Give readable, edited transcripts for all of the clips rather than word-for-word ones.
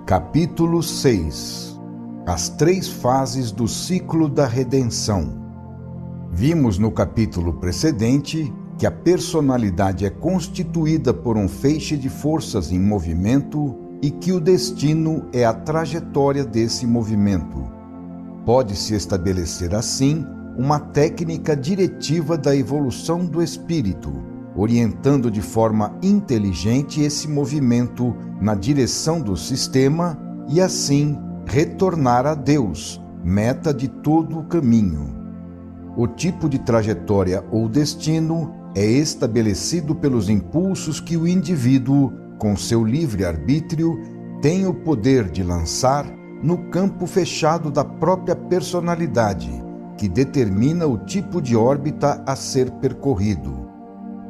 Capítulo 6 As 3 fases do ciclo da redenção. Vimos no capítulo precedente que a personalidade é constituída por um feixe de forças em movimento e que o destino é a trajetória desse movimento. Pode-se estabelecer assim uma técnica diretiva da evolução do espírito, orientando de forma inteligente esse movimento na direção do sistema e assim retornar a Deus, meta de todo o caminho. O tipo de trajetória ou destino é estabelecido pelos impulsos que o indivíduo, com seu livre-arbítrio, tem o poder de lançar no campo fechado da própria personalidade, que determina o tipo de órbita a ser percorrido.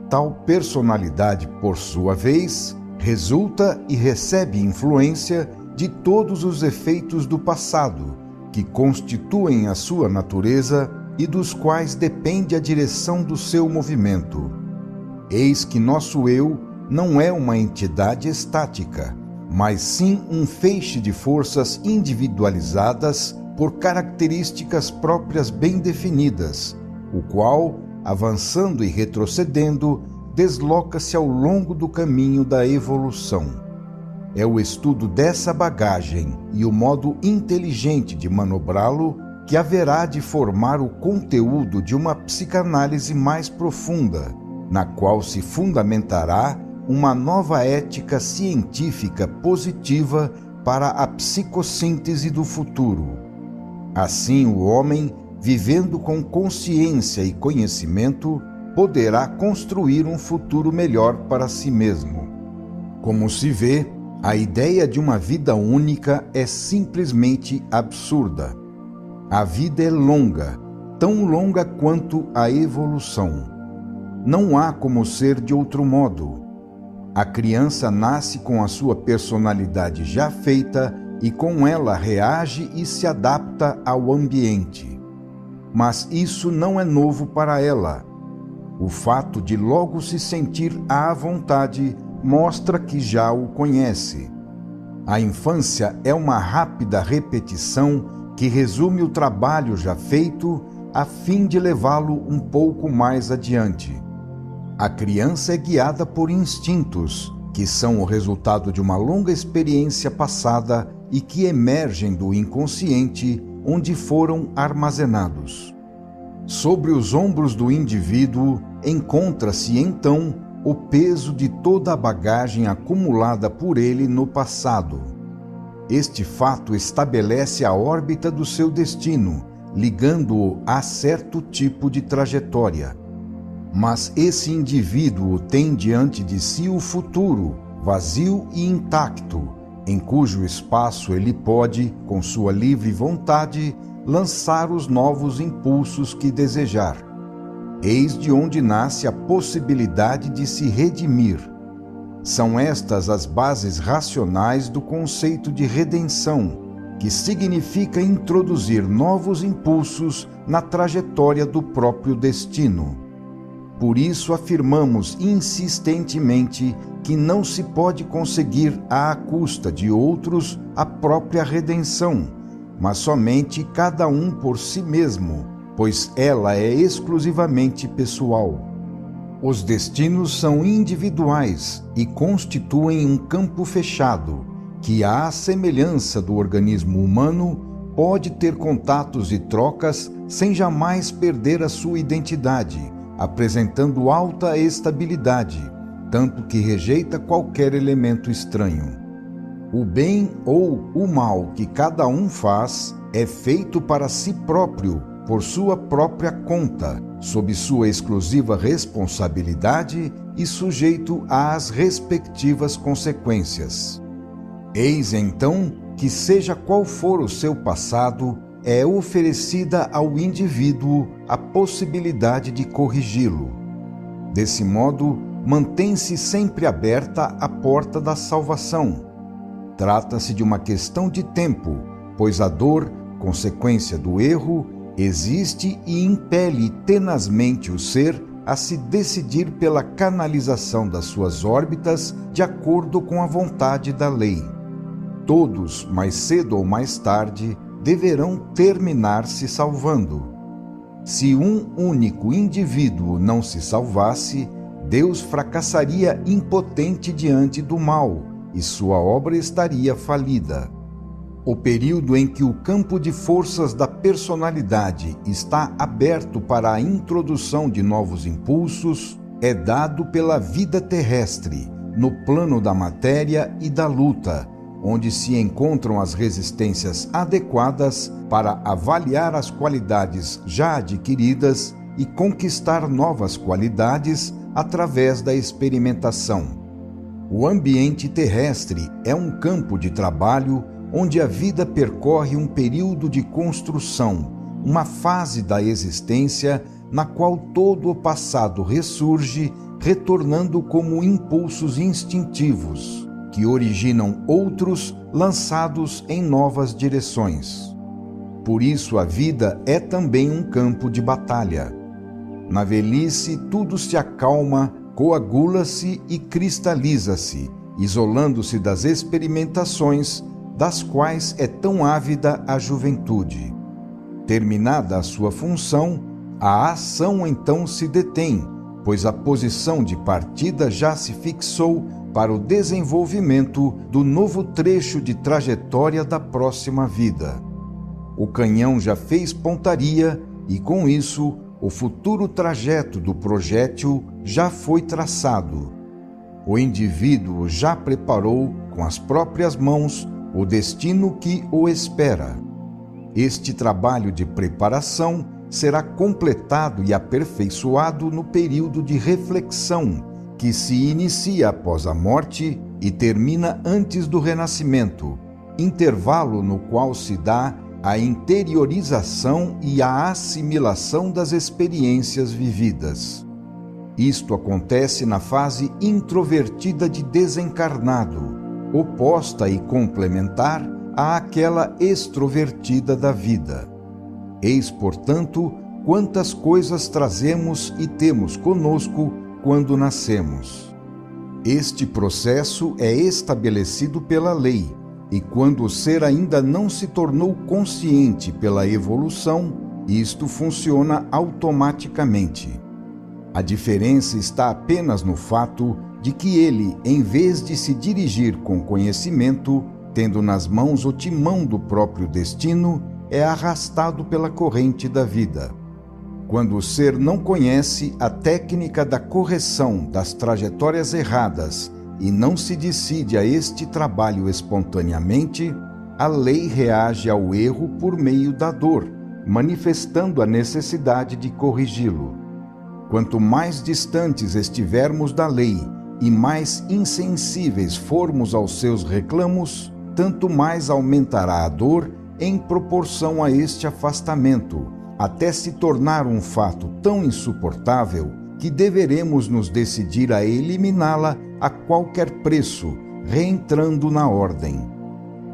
Tal personalidade, por sua vez, resulta e recebe influência de todos os efeitos do passado, que constituem a sua natureza e dos quais depende a direção do seu movimento. Eis que nosso eu não é uma entidade estática, mas sim um feixe de forças individualizadas por características próprias bem definidas, o qual, avançando e retrocedendo, desloca-se ao longo do caminho da evolução. É o estudo dessa bagagem e o modo inteligente de manobrá-lo que haverá de formar o conteúdo de uma psicanálise mais profunda, na qual se fundamentará uma nova ética científica positiva para a psicossíntese do futuro. Assim, o homem, vivendo com consciência e conhecimento, poderá construir um futuro melhor para si mesmo. Como se vê, a ideia de uma vida única é simplesmente absurda. A vida é longa, tão longa quanto a evolução. Não há como ser de outro modo. A criança nasce com a sua personalidade já feita e com ela reage e se adapta ao ambiente. Mas isso não é novo para ela. O fato de logo se sentir à vontade mostra que já o conhece. A infância é uma rápida repetição que resume o trabalho já feito a fim de levá-lo um pouco mais adiante. A criança é guiada por instintos, que são o resultado de uma longa experiência passada e que emergem do inconsciente, onde foram armazenados. Sobre os ombros do indivíduo encontra-se, então, o peso de toda a bagagem acumulada por ele no passado. Este fato estabelece a órbita do seu destino, ligando-o a certo tipo de trajetória. Mas esse indivíduo tem diante de si o futuro, vazio e intacto, em cujo espaço ele pode, com sua livre vontade, lançar os novos impulsos que desejar. Eis de onde nasce a possibilidade de se redimir. São estas as bases racionais do conceito de redenção, que significa introduzir novos impulsos na trajetória do próprio destino. Por isso afirmamos insistentemente que não se pode conseguir à custa de outros a própria redenção, mas somente cada um por si mesmo, pois ela é exclusivamente pessoal. Os destinos são individuais e constituem um campo fechado, que, à semelhança do organismo humano, pode ter contatos e trocas sem jamais perder a sua identidade, apresentando alta estabilidade, tanto que rejeita qualquer elemento estranho. O bem ou o mal que cada um faz é feito para si próprio, por sua própria conta, sob sua exclusiva responsabilidade e sujeito às respectivas consequências. Eis então que, seja qual for o seu passado, é oferecida ao indivíduo a possibilidade de corrigi-lo. Desse modo, mantém-se sempre aberta a porta da salvação. Trata-se de uma questão de tempo, pois a dor, consequência do erro, existe e impele tenazmente o ser a se decidir pela canalização das suas órbitas de acordo com a vontade da lei. Todos, mais cedo ou mais tarde, deverão terminar se salvando. Se um único indivíduo não se salvasse, Deus fracassaria impotente diante do mal e sua obra estaria falida. O período em que o campo de forças da personalidade está aberto para a introdução de novos impulsos é dado pela vida terrestre, no plano da matéria e da luta, onde se encontram as resistências adequadas para avaliar as qualidades já adquiridas e conquistar novas qualidades através da experimentação. O ambiente terrestre é um campo de trabalho onde a vida percorre um período de construção, uma fase da existência na qual todo o passado ressurge, retornando como impulsos instintivos, que originam outros lançados em novas direções. Por isso a vida é também um campo de batalha. Na velhice tudo se acalma, coagula-se e cristaliza-se, isolando-se das experimentações das quais é tão ávida a juventude. Terminada a sua função, a ação então se detém, pois a posição de partida já se fixou para o desenvolvimento do novo trecho de trajetória da próxima vida. O canhão já fez pontaria e, com isso, o futuro trajeto do projétil já foi traçado. O indivíduo já preparou com as próprias mãos o destino que o espera. Este trabalho de preparação será completado e aperfeiçoado no período de reflexão, que se inicia após a morte e termina antes do renascimento, intervalo no qual se dá a interiorização e a assimilação das experiências vividas. Isto acontece na fase introvertida de desencarnado, oposta e complementar àquela extrovertida da vida. Eis, portanto, quantas coisas trazemos e temos conosco quando nascemos. Este processo é estabelecido pela lei, e quando o ser ainda não se tornou consciente pela evolução, isto funciona automaticamente. A diferença está apenas no fato de que ele, em vez de se dirigir com conhecimento, tendo nas mãos o timão do próprio destino, é arrastado pela corrente da vida. Quando o ser não conhece a técnica da correção das trajetórias erradas e não se decide a este trabalho espontaneamente, a lei reage ao erro por meio da dor, manifestando a necessidade de corrigi-lo. Quanto mais distantes estivermos da lei e mais insensíveis formos aos seus reclamos, tanto mais aumentará a dor em proporção a este afastamento, até se tornar um fato tão insuportável que deveremos nos decidir a eliminá-la a qualquer preço, reentrando na ordem.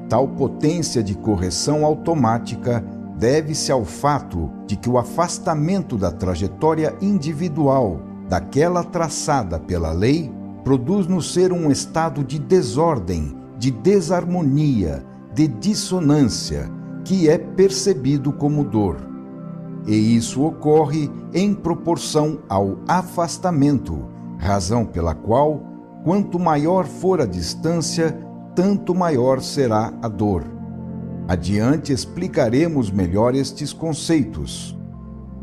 Tal potência de correção automática deve-se ao fato de que o afastamento da trajetória individual, daquela traçada pela lei, produz no ser um estado de desordem, de desarmonia, de dissonância, que é percebido como dor. E isso ocorre em proporção ao afastamento, razão pela qual, quanto maior for a distância, tanto maior será a dor. Adiante explicaremos melhor estes conceitos.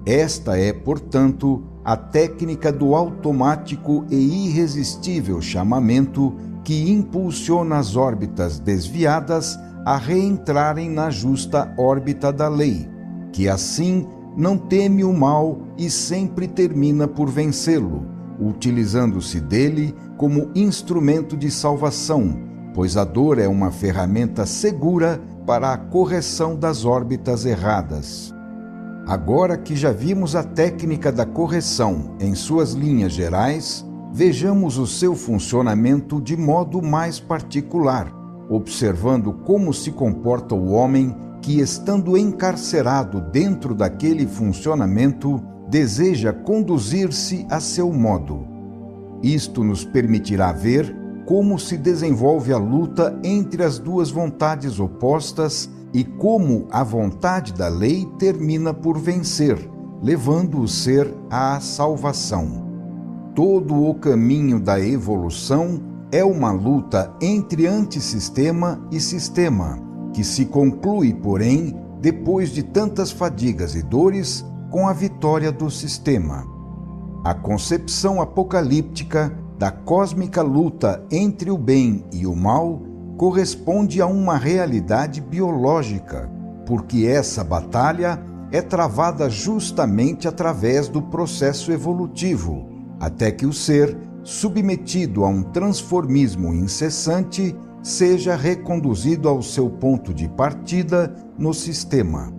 Esta é, portanto, a técnica do automático e irresistível chamamento que impulsiona as órbitas desviadas a reentrarem na justa órbita da lei, que assim não teme o mal e sempre termina por vencê-lo, utilizando-se dele como instrumento de salvação, pois a dor é uma ferramenta segura para a correção das órbitas erradas. Agora que já vimos a técnica da correção em suas linhas gerais, vejamos o seu funcionamento de modo mais particular, observando como se comporta o homem que, estando encarcerado dentro daquele funcionamento, deseja conduzir-se a seu modo. Isto nos permitirá ver como se desenvolve a luta entre as duas vontades opostas e como a vontade da lei termina por vencer, levando o ser à salvação. Todo o caminho da evolução é uma luta entre antissistema e sistema, que se conclui, porém, depois de tantas fadigas e dores, com a vitória do sistema. A concepção apocalíptica da cósmica luta entre o bem e o mal corresponde a uma realidade biológica, porque essa batalha é travada justamente através do processo evolutivo, até que o ser, submetido a um transformismo incessante, seja reconduzido ao seu ponto de partida no sistema.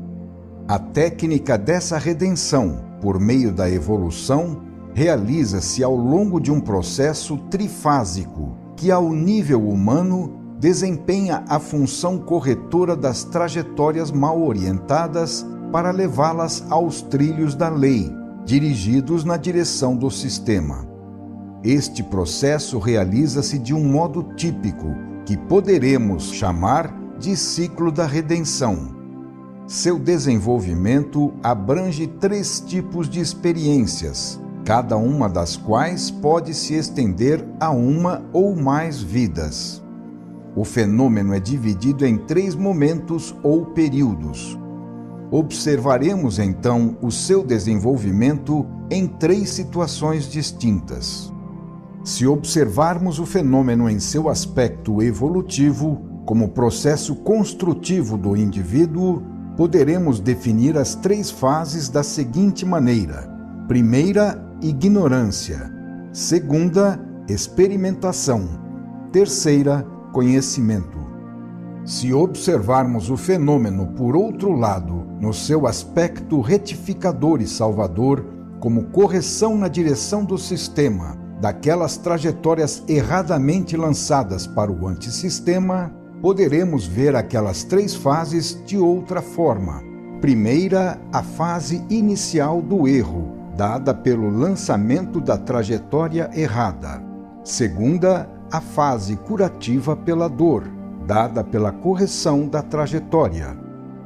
A técnica dessa redenção, por meio da evolução, realiza-se ao longo de um processo trifásico, que ao nível humano desempenha a função corretora das trajetórias mal orientadas para levá-las aos trilhos da lei, dirigidos na direção do sistema. Este processo realiza-se de um modo típico, que poderemos chamar de ciclo da redenção. Seu desenvolvimento abrange 3 tipos de experiências, cada uma das quais pode se estender a uma ou mais vidas. O fenômeno é dividido em 3 momentos ou períodos. Observaremos então o seu desenvolvimento em 3 situações distintas. Se observarmos o fenômeno em seu aspecto evolutivo, como processo construtivo do indivíduo, poderemos definir as 3 fases da seguinte maneira: primeira, ignorância; segunda, experimentação; terceira, conhecimento. Se observarmos o fenômeno por outro lado, no seu aspecto retificador e salvador, como correção na direção do sistema, daquelas trajetórias erradamente lançadas para o antissistema, poderemos ver aquelas 3 fases de outra forma. Primeira, a fase inicial do erro, dada pelo lançamento da trajetória errada. Segunda, a fase curativa pela dor, dada pela correção da trajetória.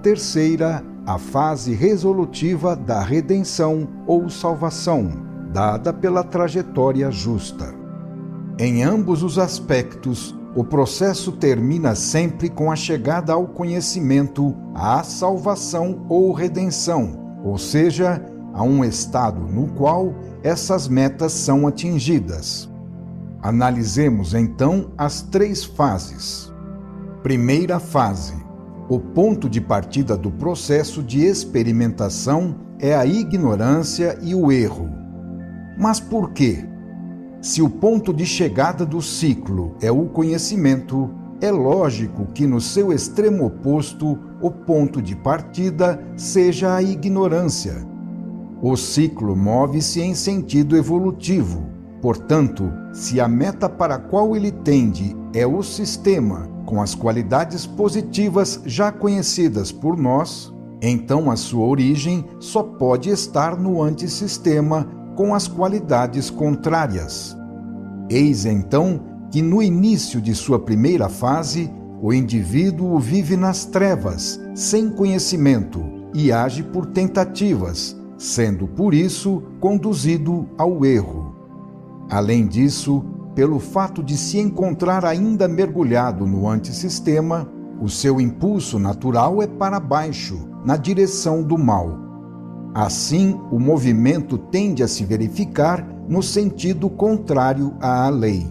Terceira, a fase resolutiva da redenção ou salvação, dada pela trajetória justa. Em ambos os aspectos, o processo termina sempre com a chegada ao conhecimento, à salvação ou redenção, ou seja, a um estado no qual essas metas são atingidas. Analisemos então as 3 fases. Primeira fase. O ponto de partida do processo de experimentação é a ignorância e o erro. Mas por quê? Se o ponto de chegada do ciclo é o conhecimento, é lógico que no seu extremo oposto, o ponto de partida seja a ignorância. O ciclo move-se em sentido evolutivo. Portanto, se a meta para a qual ele tende é o sistema, com as qualidades positivas já conhecidas por nós, então a sua origem só pode estar no antissistema, com as qualidades contrárias. Eis então que no início de sua primeira fase, o indivíduo vive nas trevas, sem conhecimento, e age por tentativas, sendo por isso conduzido ao erro. Além disso, pelo fato de se encontrar ainda mergulhado no antissistema, o seu impulso natural é para baixo, na direção do mal. Assim, o movimento tende a se verificar no sentido contrário à lei.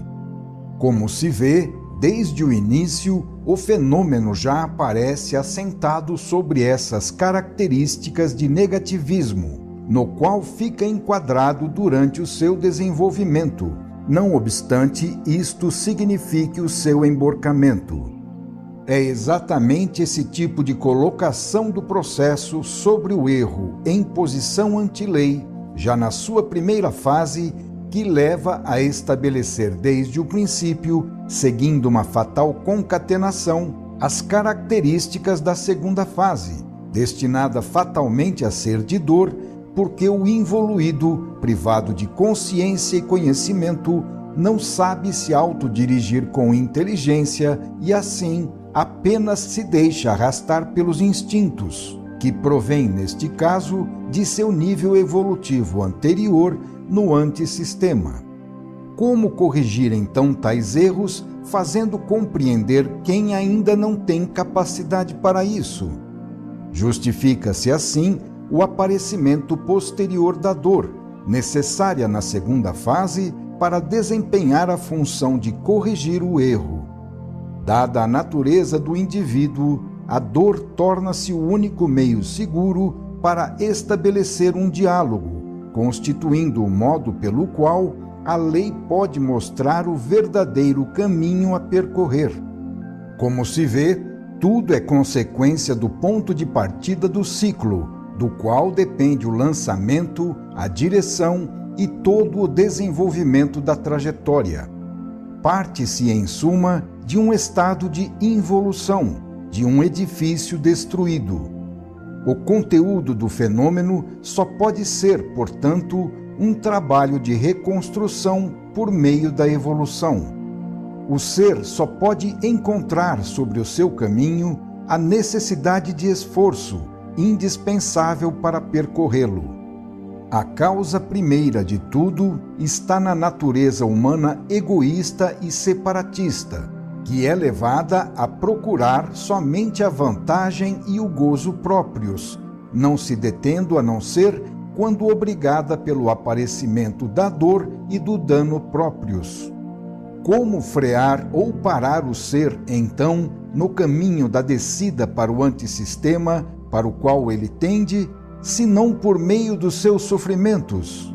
Como se vê, desde o início, o fenômeno já aparece assentado sobre essas características de negativismo, no qual fica enquadrado durante o seu desenvolvimento, não obstante isto signifique o seu emborcamento. É exatamente esse tipo de colocação do processo sobre o erro em posição anti-lei, já na sua primeira fase, que leva a estabelecer desde o princípio, seguindo uma fatal concatenação, as características da segunda fase, destinada fatalmente a ser de dor, porque o involuído, privado de consciência e conhecimento, não sabe se autodirigir com inteligência e, assim, apenas se deixa arrastar pelos instintos, que provém, neste caso, de seu nível evolutivo anterior no antissistema. Como corrigir então tais erros, fazendo compreender quem ainda não tem capacidade para isso? Justifica-se assim o aparecimento posterior da dor, necessária na segunda fase para desempenhar a função de corrigir o erro. Dada a natureza do indivíduo, a dor torna-se o único meio seguro para estabelecer um diálogo, constituindo o modo pelo qual a lei pode mostrar o verdadeiro caminho a percorrer. Como se vê, tudo é consequência do ponto de partida do ciclo, do qual depende o lançamento, a direção e todo o desenvolvimento da trajetória. Parte-se, em suma, de um estado de involução, de um edifício destruído. O conteúdo do fenômeno só pode ser, portanto, um trabalho de reconstrução por meio da evolução. O ser só pode encontrar sobre o seu caminho a necessidade de esforço, indispensável para percorrê-lo. A causa primeira de tudo está na natureza humana egoísta e separatista, que é levada a procurar somente a vantagem e o gozo próprios, não se detendo a não ser quando obrigada pelo aparecimento da dor e do dano próprios. Como frear ou parar o ser, então, no caminho da descida para o antissistema para o qual ele tende, se não por meio dos seus sofrimentos?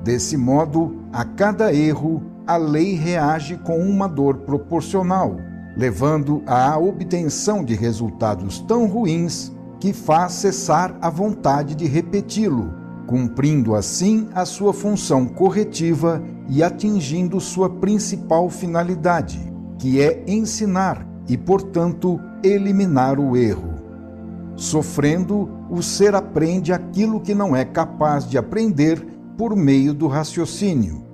Desse modo, a cada erro, a lei reage com uma dor proporcional, levando à obtenção de resultados tão ruins que faz cessar a vontade de repeti-lo, cumprindo assim a sua função corretiva e atingindo sua principal finalidade, que é ensinar e, portanto, eliminar o erro. Sofrendo, o ser aprende aquilo que não é capaz de aprender por meio do raciocínio.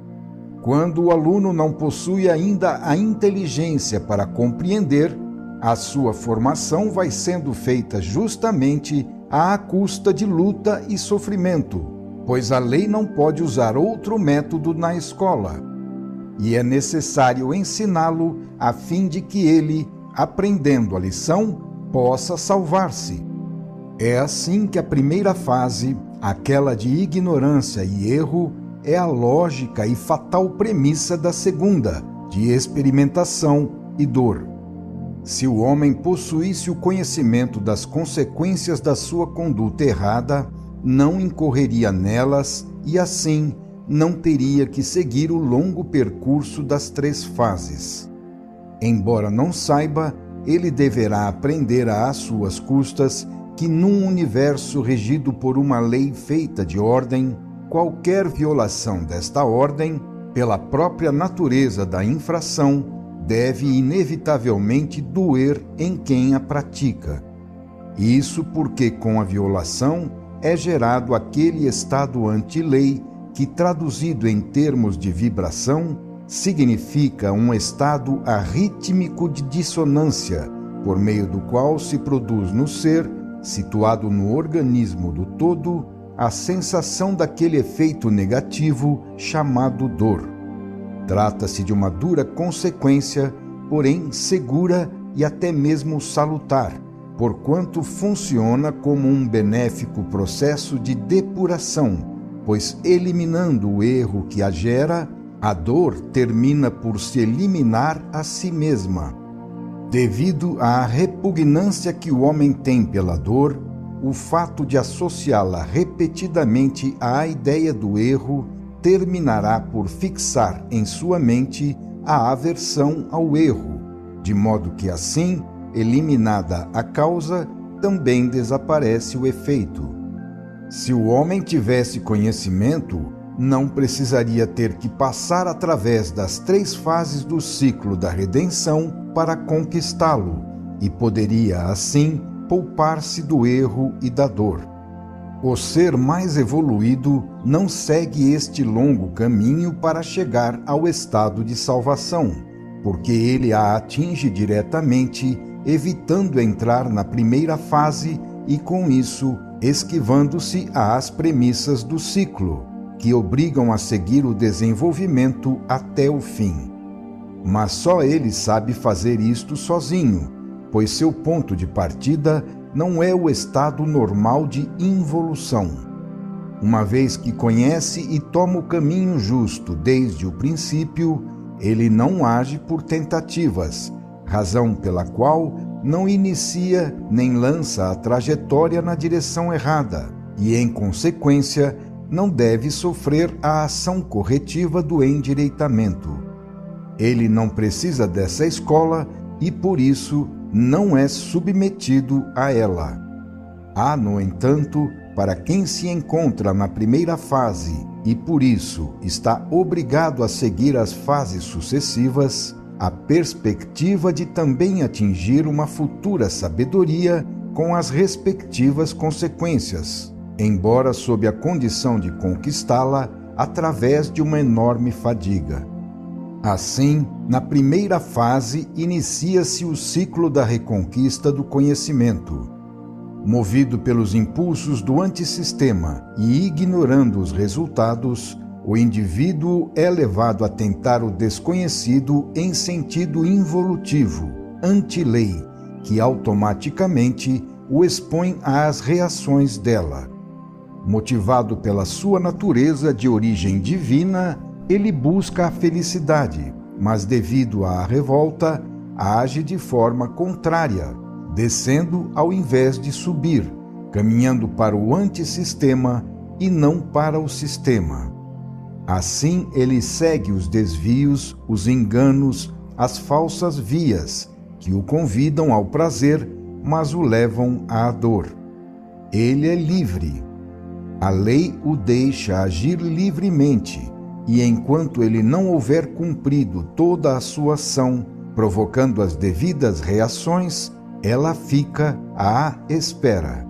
Quando o aluno não possui ainda a inteligência para compreender, a sua formação vai sendo feita justamente à custa de luta e sofrimento, pois a lei não pode usar outro método na escola. E é necessário ensiná-lo a fim de que ele, aprendendo a lição, possa salvar-se. É assim que a primeira fase, aquela de ignorância e erro, é a lógica e fatal premissa da segunda, de experimentação e dor. Se o homem possuísse o conhecimento das consequências da sua conduta errada, não incorreria nelas e, assim, não teria que seguir o longo percurso das 3 fases. Embora não saiba, ele deverá aprender às suas custas que num universo regido por uma lei feita de ordem, qualquer violação desta ordem, pela própria natureza da infração, deve inevitavelmente doer em quem a pratica. Isso porque com a violação é gerado aquele estado anti-lei que, traduzido em termos de vibração, significa um estado arrítmico de dissonância, por meio do qual se produz no ser, situado no organismo do todo, a sensação daquele efeito negativo chamado dor. Trata-se de uma dura consequência, porém segura e até mesmo salutar, porquanto funciona como um benéfico processo de depuração, pois eliminando o erro que a gera, a dor termina por se eliminar a si mesma. Devido à repugnância que o homem tem pela dor, o fato de associá-la repetidamente à ideia do erro terminará por fixar em sua mente a aversão ao erro, de modo que assim, eliminada a causa, também desaparece o efeito. Se o homem tivesse conhecimento, não precisaria ter que passar através das 3 fases do ciclo da redenção para conquistá-lo, e poderia, assim, poupar-se do erro e da dor. O ser mais evoluído não segue este longo caminho para chegar ao estado de salvação, porque ele a atinge diretamente, evitando entrar na primeira fase e, com isso, esquivando-se às premissas do ciclo, que obrigam a seguir o desenvolvimento até o fim. Mas só ele sabe fazer isto sozinho, pois seu ponto de partida não é o estado normal de involução. Uma vez que conhece e toma o caminho justo desde o princípio, ele não age por tentativas, razão pela qual não inicia nem lança a trajetória na direção errada e, em consequência, não deve sofrer a ação corretiva do endireitamento. Ele não precisa dessa escola e, por isso, não é submetido a ela. Há, no entanto, para quem se encontra na primeira fase e, por isso, está obrigado a seguir as fases sucessivas, a perspectiva de também atingir uma futura sabedoria com as respectivas consequências, embora sob a condição de conquistá-la através de uma enorme fadiga. Assim, na primeira fase, inicia-se o ciclo da reconquista do conhecimento. Movido pelos impulsos do antissistema e ignorando os resultados, o indivíduo é levado a tentar o desconhecido em sentido involutivo, anti-lei, que automaticamente o expõe às reações dela. Motivado pela sua natureza de origem divina, ele busca a felicidade, mas devido à revolta, age de forma contrária, descendo ao invés de subir, caminhando para o antissistema e não para o sistema. Assim, ele segue os desvios, os enganos, as falsas vias, que o convidam ao prazer, mas o levam à dor. Ele é livre. A lei o deixa agir livremente, e enquanto ele não houver cumprido toda a sua ação, provocando as devidas reações, ela fica à espera.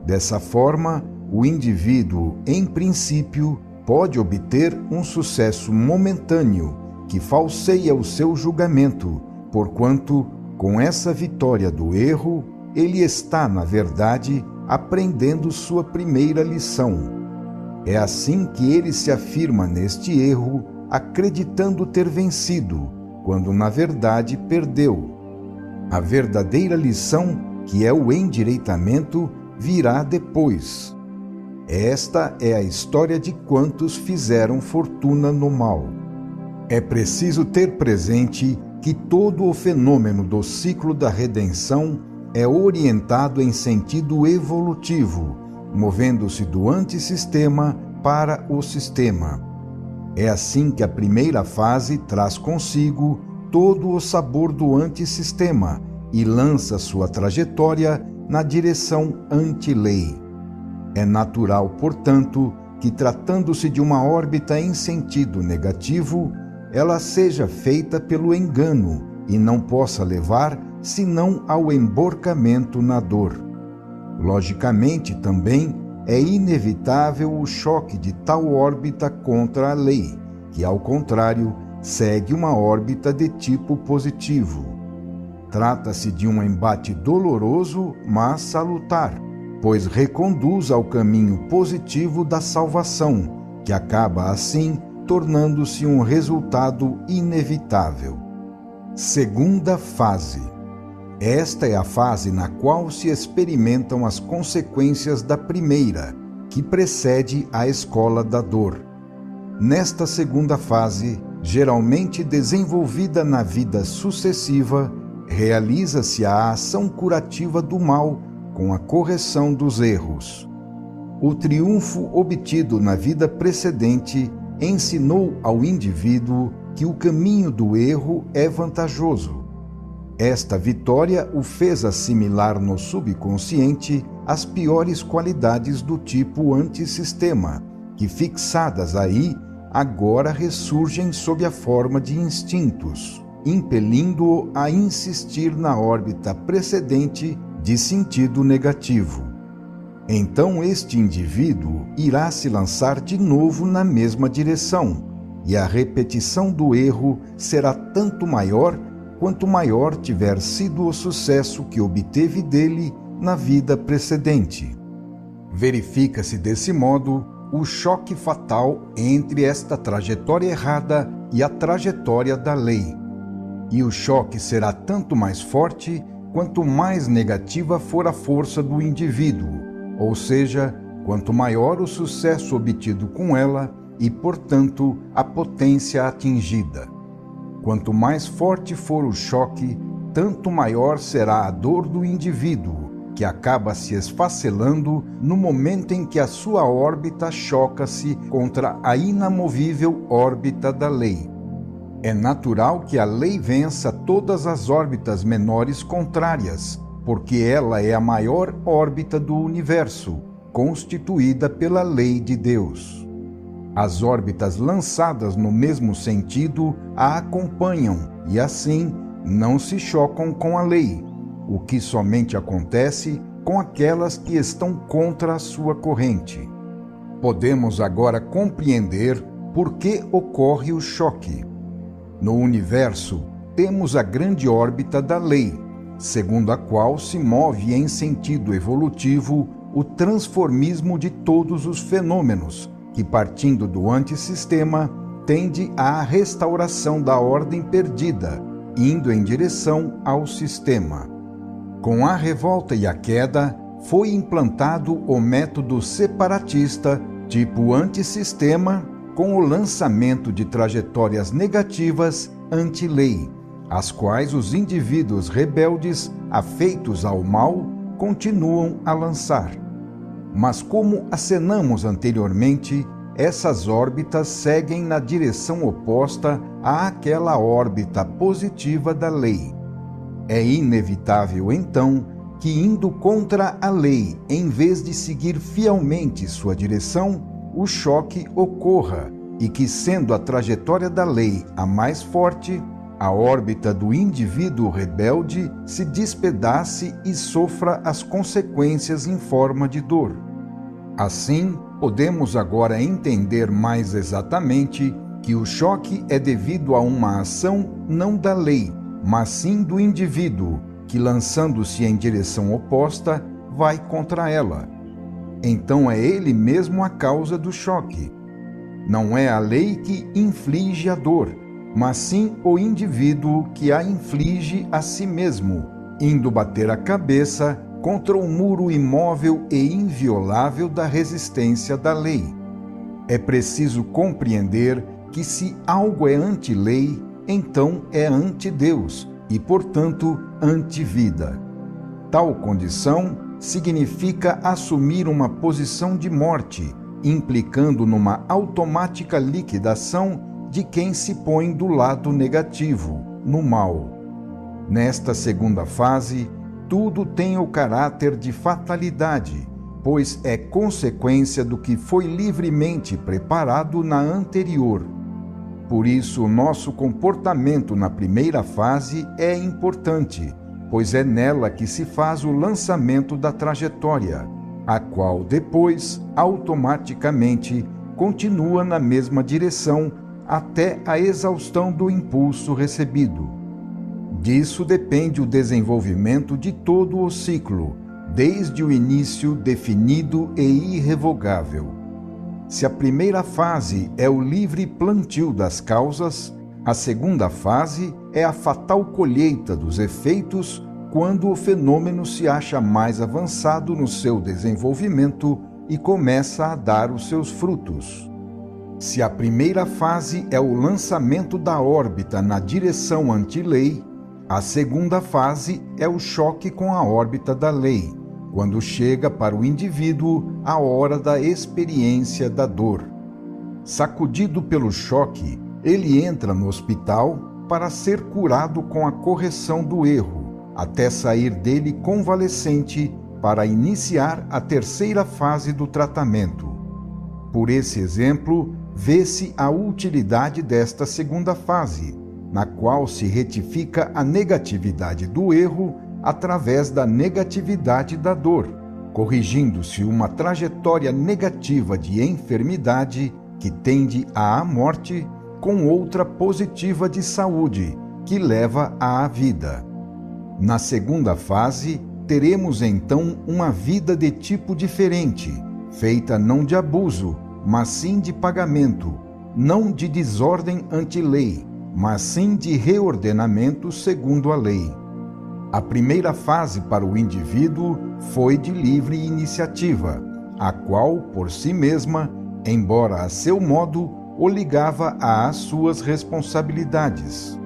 Dessa forma, o indivíduo, em princípio, pode obter um sucesso momentâneo que falseia o seu julgamento, porquanto, com essa vitória do erro, ele está, na verdade, aprendendo sua primeira lição. É assim que ele se afirma neste erro, acreditando ter vencido, quando na verdade perdeu. A verdadeira lição, que é o endireitamento, virá depois. Esta é a história de quantos fizeram fortuna no mal. É preciso ter presente que todo o fenômeno do ciclo da redenção é orientado em sentido evolutivo, movendo-se do antissistema para o sistema. É assim que a primeira fase traz consigo todo o sabor do antissistema e lança sua trajetória na direção anti-lei. É natural, portanto, que, tratando-se de uma órbita em sentido negativo, ela seja feita pelo engano e não possa levar senão ao emborcamento na dor. Logicamente, também, é inevitável o choque de tal órbita contra a lei, que, ao contrário, segue uma órbita de tipo positivo. Trata-se de um embate doloroso, mas salutar, pois reconduz ao caminho positivo da salvação, que acaba, assim, tornando-se um resultado inevitável. Segunda fase. Esta é a fase na qual se experimentam as consequências da primeira, que precede a escola da dor. Nesta segunda fase, geralmente desenvolvida na vida sucessiva, realiza-se a ação curativa do mal com a correção dos erros. O triunfo obtido na vida precedente ensinou ao indivíduo que o caminho do erro é vantajoso. Esta vitória o fez assimilar no subconsciente as piores qualidades do tipo antissistema, que, fixadas aí, agora ressurgem sob a forma de instintos, impelindo-o a insistir na órbita precedente de sentido negativo. Então este indivíduo irá se lançar de novo na mesma direção, e a repetição do erro será tanto maior quanto maior tiver sido o sucesso que obteve dele na vida precedente. Verifica-se desse modo o choque fatal entre esta trajetória errada e a trajetória da lei. E o choque será tanto mais forte quanto mais negativa for a força do indivíduo, ou seja, quanto maior o sucesso obtido com ela e, portanto, a potência atingida. Quanto mais forte for o choque, tanto maior será a dor do indivíduo, que acaba se esfacelando no momento em que a sua órbita choca-se contra a inamovível órbita da lei. É natural que a lei vença todas as órbitas menores contrárias, porque ela é a maior órbita do universo, constituída pela lei de Deus. As órbitas lançadas no mesmo sentido a acompanham e, assim, não se chocam com a lei, o que somente acontece com aquelas que estão contra a sua corrente. Podemos agora compreender por que ocorre o choque. No universo, temos a grande órbita da lei, segundo a qual se move em sentido evolutivo o transformismo de todos os fenômenos, que, partindo do antissistema, tende à restauração da ordem perdida, indo em direção ao sistema. Com a revolta e a queda, foi implantado o método separatista, tipo antissistema, com o lançamento de trajetórias negativas anti-lei, as quais os indivíduos rebeldes, afeitos ao mal, continuam a lançar. Mas, como acenamos anteriormente, essas órbitas seguem na direção oposta àquela órbita positiva da lei. É inevitável, então, que, indo contra a lei, em vez de seguir fielmente sua direção, o choque ocorra e que, sendo a trajetória da lei a mais forte, a órbita do indivíduo rebelde se despedace e sofra as consequências em forma de dor. Assim, podemos agora entender mais exatamente que o choque é devido a uma ação não da lei, mas sim do indivíduo, que, lançando-se em direção oposta, vai contra ela. Então é ele mesmo a causa do choque. Não é a lei que inflige a dor, mas sim o indivíduo que a inflige a si mesmo, indo bater a cabeça contra o muro imóvel e inviolável da resistência da lei. É preciso compreender que, se algo é anti-lei, então é anti-Deus e, portanto, anti-vida. Tal condição significa assumir uma posição de morte, implicando numa automática liquidação de quem se põe do lado negativo, no mal. Nesta segunda fase, tudo tem o caráter de fatalidade, pois é consequência do que foi livremente preparado na anterior. Por isso, o nosso comportamento na primeira fase é importante, pois é nela que se faz o lançamento da trajetória, a qual depois, automaticamente, continua na mesma direção até a exaustão do impulso recebido. Disso depende o desenvolvimento de todo o ciclo, desde o início definido e irrevogável. Se a primeira fase é o livre plantio das causas, a segunda fase é a fatal colheita dos efeitos quando o fenômeno se acha mais avançado no seu desenvolvimento e começa a dar os seus frutos. Se a primeira fase é o lançamento da órbita na direção anti-lei, a segunda fase é o choque com a órbita da lei, quando chega para o indivíduo a hora da experiência da dor. Sacudido pelo choque, ele entra no hospital para ser curado com a correção do erro, até sair dele convalescente para iniciar a terceira fase do tratamento. Por esse exemplo, vê-se a utilidade desta segunda fase, na qual se retifica a negatividade do erro através da negatividade da dor, corrigindo-se uma trajetória negativa de enfermidade que tende à morte com outra positiva de saúde que leva à vida. Na segunda fase, teremos então uma vida de tipo diferente, feita não de abuso, mas sim de pagamento, não de desordem ante-lei, mas sim de reordenamento segundo a lei. A primeira fase para o indivíduo foi de livre iniciativa, a qual, por si mesma, embora a seu modo, o ligava às suas responsabilidades.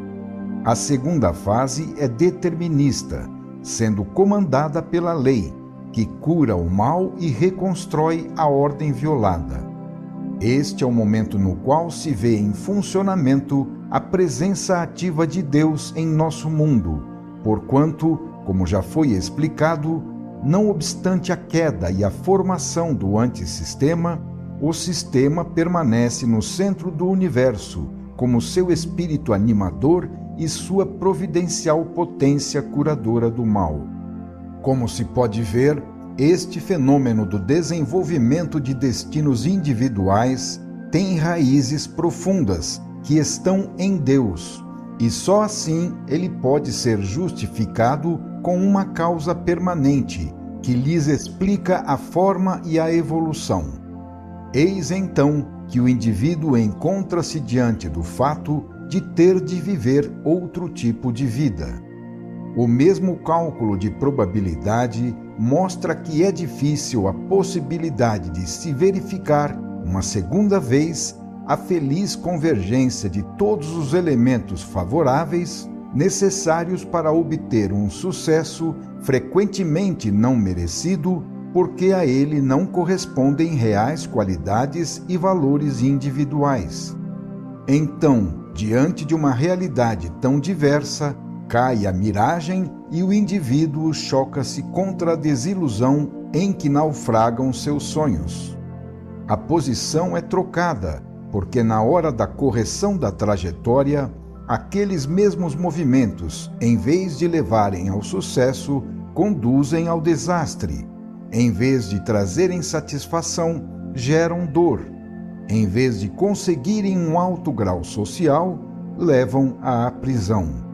A segunda fase é determinista, sendo comandada pela lei, que cura o mal e reconstrói a ordem violada. Este é o momento no qual se vê em funcionamento a presença ativa de Deus em nosso mundo, porquanto, como já foi explicado, não obstante a queda e a formação do antissistema, o sistema permanece no centro do universo, como seu espírito animador e sua providencial potência curadora do mal. Como se pode ver, este fenômeno do desenvolvimento de destinos individuais tem raízes profundas que estão em Deus, e só assim ele pode ser justificado com uma causa permanente que lhes explica a forma e a evolução. Eis então que o indivíduo encontra-se diante do fato de ter de viver outro tipo de vida. O mesmo cálculo de probabilidade mostra que é difícil a possibilidade de se verificar uma segunda vez a feliz convergência de todos os elementos favoráveis necessários para obter um sucesso frequentemente não merecido, porque a ele não correspondem reais qualidades e valores individuais. Então, diante de uma realidade tão diversa, cai a miragem e o indivíduo choca-se contra a desilusão em que naufragam seus sonhos. A posição é trocada, porque na hora da correção da trajetória, aqueles mesmos movimentos, em vez de levarem ao sucesso, conduzem ao desastre. Em vez de trazerem satisfação, geram dor. Em vez de conseguirem um alto grau social, levam à prisão.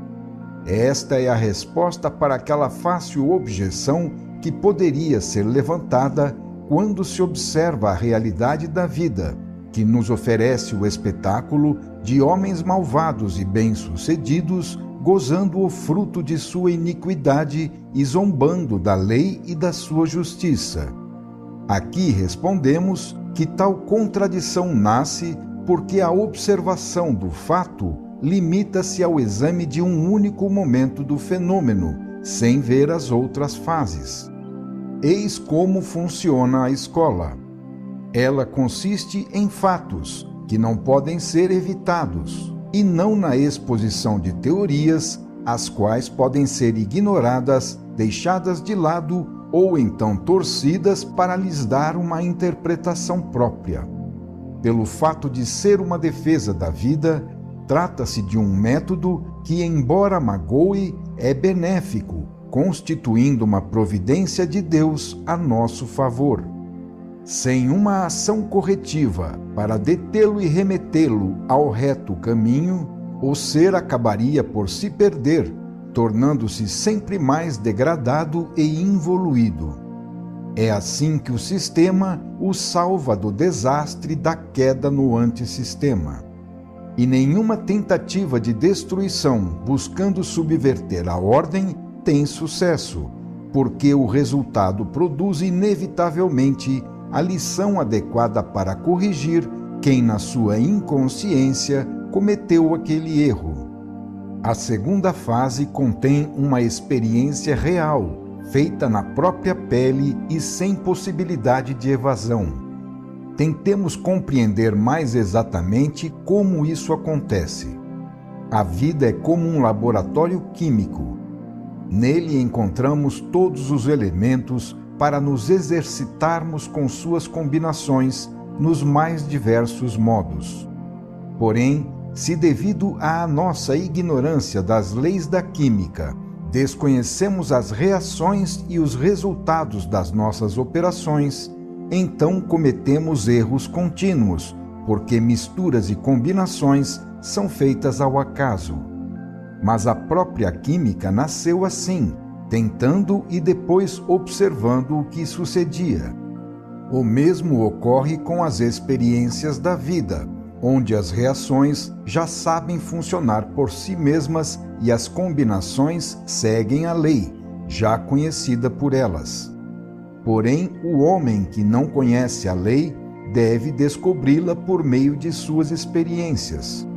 Esta é a resposta para aquela fácil objeção que poderia ser levantada quando se observa a realidade da vida, que nos oferece o espetáculo de homens malvados e bem-sucedidos gozando o fruto de sua iniquidade e zombando da lei e da sua justiça. Aqui respondemos que tal contradição nasce porque a observação do fato limita-se ao exame de um único momento do fenômeno, sem ver as outras fases. Eis como funciona a escola. Ela consiste em fatos que não podem ser evitados, e não na exposição de teorias, as quais podem ser ignoradas, deixadas de lado ou então torcidas para lhes dar uma interpretação própria. Pelo fato de ser uma defesa da vida, trata-se de um método que, embora magoe, é benéfico, constituindo uma providência de Deus a nosso favor. Sem uma ação corretiva para detê-lo e remetê-lo ao reto caminho, o ser acabaria por se perder, tornando-se sempre mais degradado e involuído. É assim que o sistema o salva do desastre da queda no antissistema. E nenhuma tentativa de destruição buscando subverter a ordem tem sucesso, porque o resultado produz inevitavelmente a lição adequada para corrigir quem, na sua inconsciência, cometeu aquele erro. A segunda fase contém uma experiência real, feita na própria pele e sem possibilidade de evasão. Tentemos compreender mais exatamente como isso acontece. A vida é como um laboratório químico. Nele encontramos todos os elementos para nos exercitarmos com suas combinações nos mais diversos modos. Porém, se devido à nossa ignorância das leis da química, desconhecemos as reações e os resultados das nossas operações, então cometemos erros contínuos, porque misturas e combinações são feitas ao acaso. Mas a própria química nasceu assim, tentando e depois observando o que sucedia. O mesmo ocorre com as experiências da vida, onde as reações já sabem funcionar por si mesmas e as combinações seguem a lei, já conhecida por elas. Porém, o homem que não conhece a lei deve descobri-la por meio de suas experiências.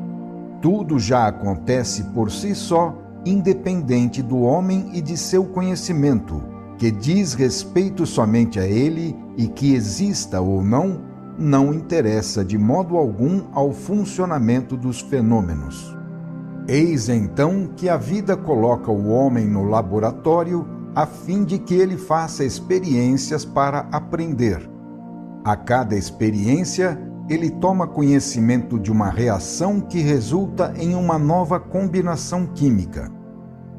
Tudo já acontece por si só, independente do homem e de seu conhecimento, que diz respeito somente a ele e que exista ou não interessa de modo algum ao funcionamento dos fenômenos. Eis então que a vida coloca o homem no laboratório a fim de que ele faça experiências para aprender. A cada experiência, ele toma conhecimento de uma reação que resulta em uma nova combinação química.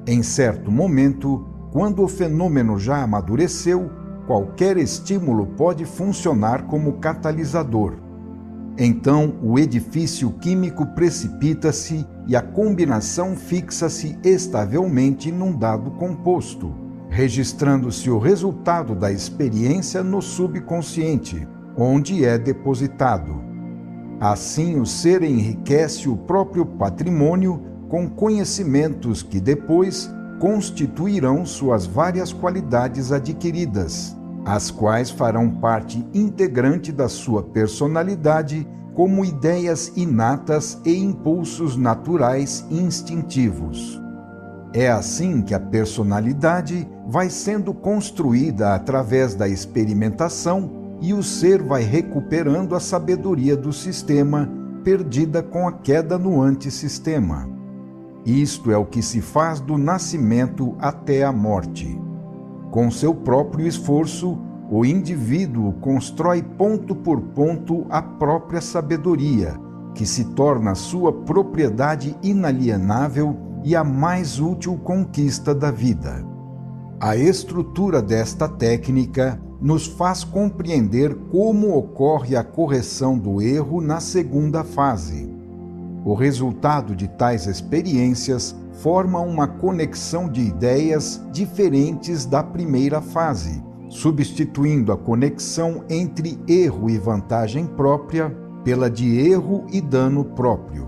Em certo momento, quando o fenômeno já amadureceu, qualquer estímulo pode funcionar como catalisador. Então, o edifício químico precipita-se e a combinação fixa-se estavelmente num dado composto, registrando-se o resultado da experiência no subconsciente, onde é depositado. Assim, o ser enriquece o próprio patrimônio com conhecimentos que depois constituirão suas várias qualidades adquiridas, as quais farão parte integrante da sua personalidade como ideias inatas e impulsos naturais e instintivos. É assim que a personalidade vai sendo construída através da experimentação e o ser vai recuperando a sabedoria do sistema perdida com a queda no antissistema. Isto é o que se faz do nascimento até a morte. Com seu próprio esforço, o indivíduo constrói ponto por ponto a própria sabedoria, que se torna sua propriedade inalienável e a mais útil conquista da vida. A estrutura desta técnica nos faz compreender como ocorre a correção do erro na segunda fase. O resultado de tais experiências forma uma conexão de ideias diferentes da primeira fase, substituindo a conexão entre erro e vantagem própria pela de erro e dano próprio.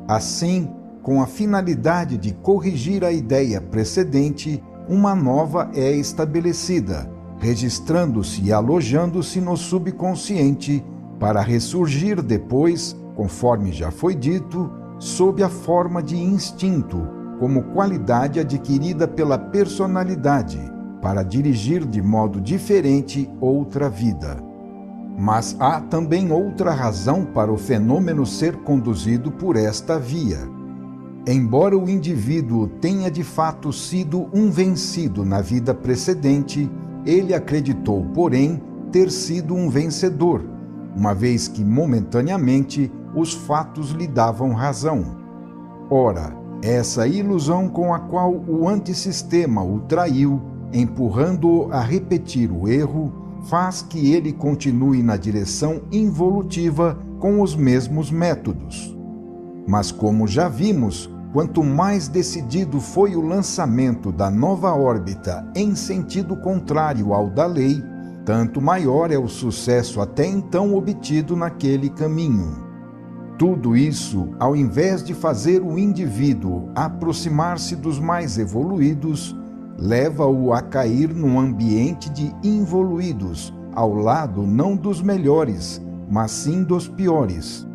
Assim, com a finalidade de corrigir a ideia precedente, uma nova é estabelecida, registrando-se e alojando-se no subconsciente, para ressurgir depois, conforme já foi dito, sob a forma de instinto, como qualidade adquirida pela personalidade, para dirigir de modo diferente outra vida. Mas há também outra razão para o fenômeno ser conduzido por esta via. Embora o indivíduo tenha de fato sido um vencido na vida precedente, ele acreditou, porém, ter sido um vencedor, uma vez que, momentaneamente, os fatos lhe davam razão. Ora, essa ilusão com a qual o antissistema o traiu, empurrando-o a repetir o erro, faz que ele continue na direção involutiva com os mesmos métodos. Mas, como já vimos, quanto mais decidido foi o lançamento da nova órbita em sentido contrário ao da lei, tanto maior é o sucesso até então obtido naquele caminho. Tudo isso, ao invés de fazer o indivíduo aproximar-se dos mais evoluídos, leva-o a cair num ambiente de involuídos, ao lado não dos melhores, mas sim dos piores.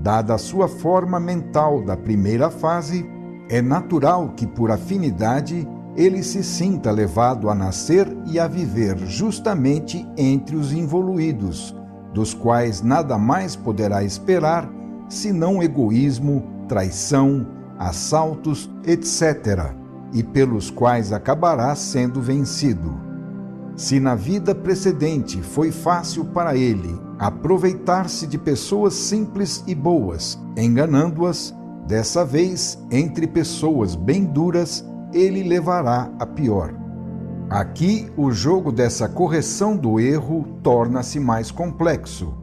Dada a sua forma mental da primeira fase, é natural que, por afinidade, ele se sinta levado a nascer e a viver justamente entre os involuídos, dos quais nada mais poderá esperar senão egoísmo, traição, assaltos, etc., e pelos quais acabará sendo vencido. Se na vida precedente foi fácil para ele aproveitar-se de pessoas simples e boas, enganando-as, dessa vez, entre pessoas bem duras, ele levará a pior. Aqui, o jogo dessa correção do erro torna-se mais complexo.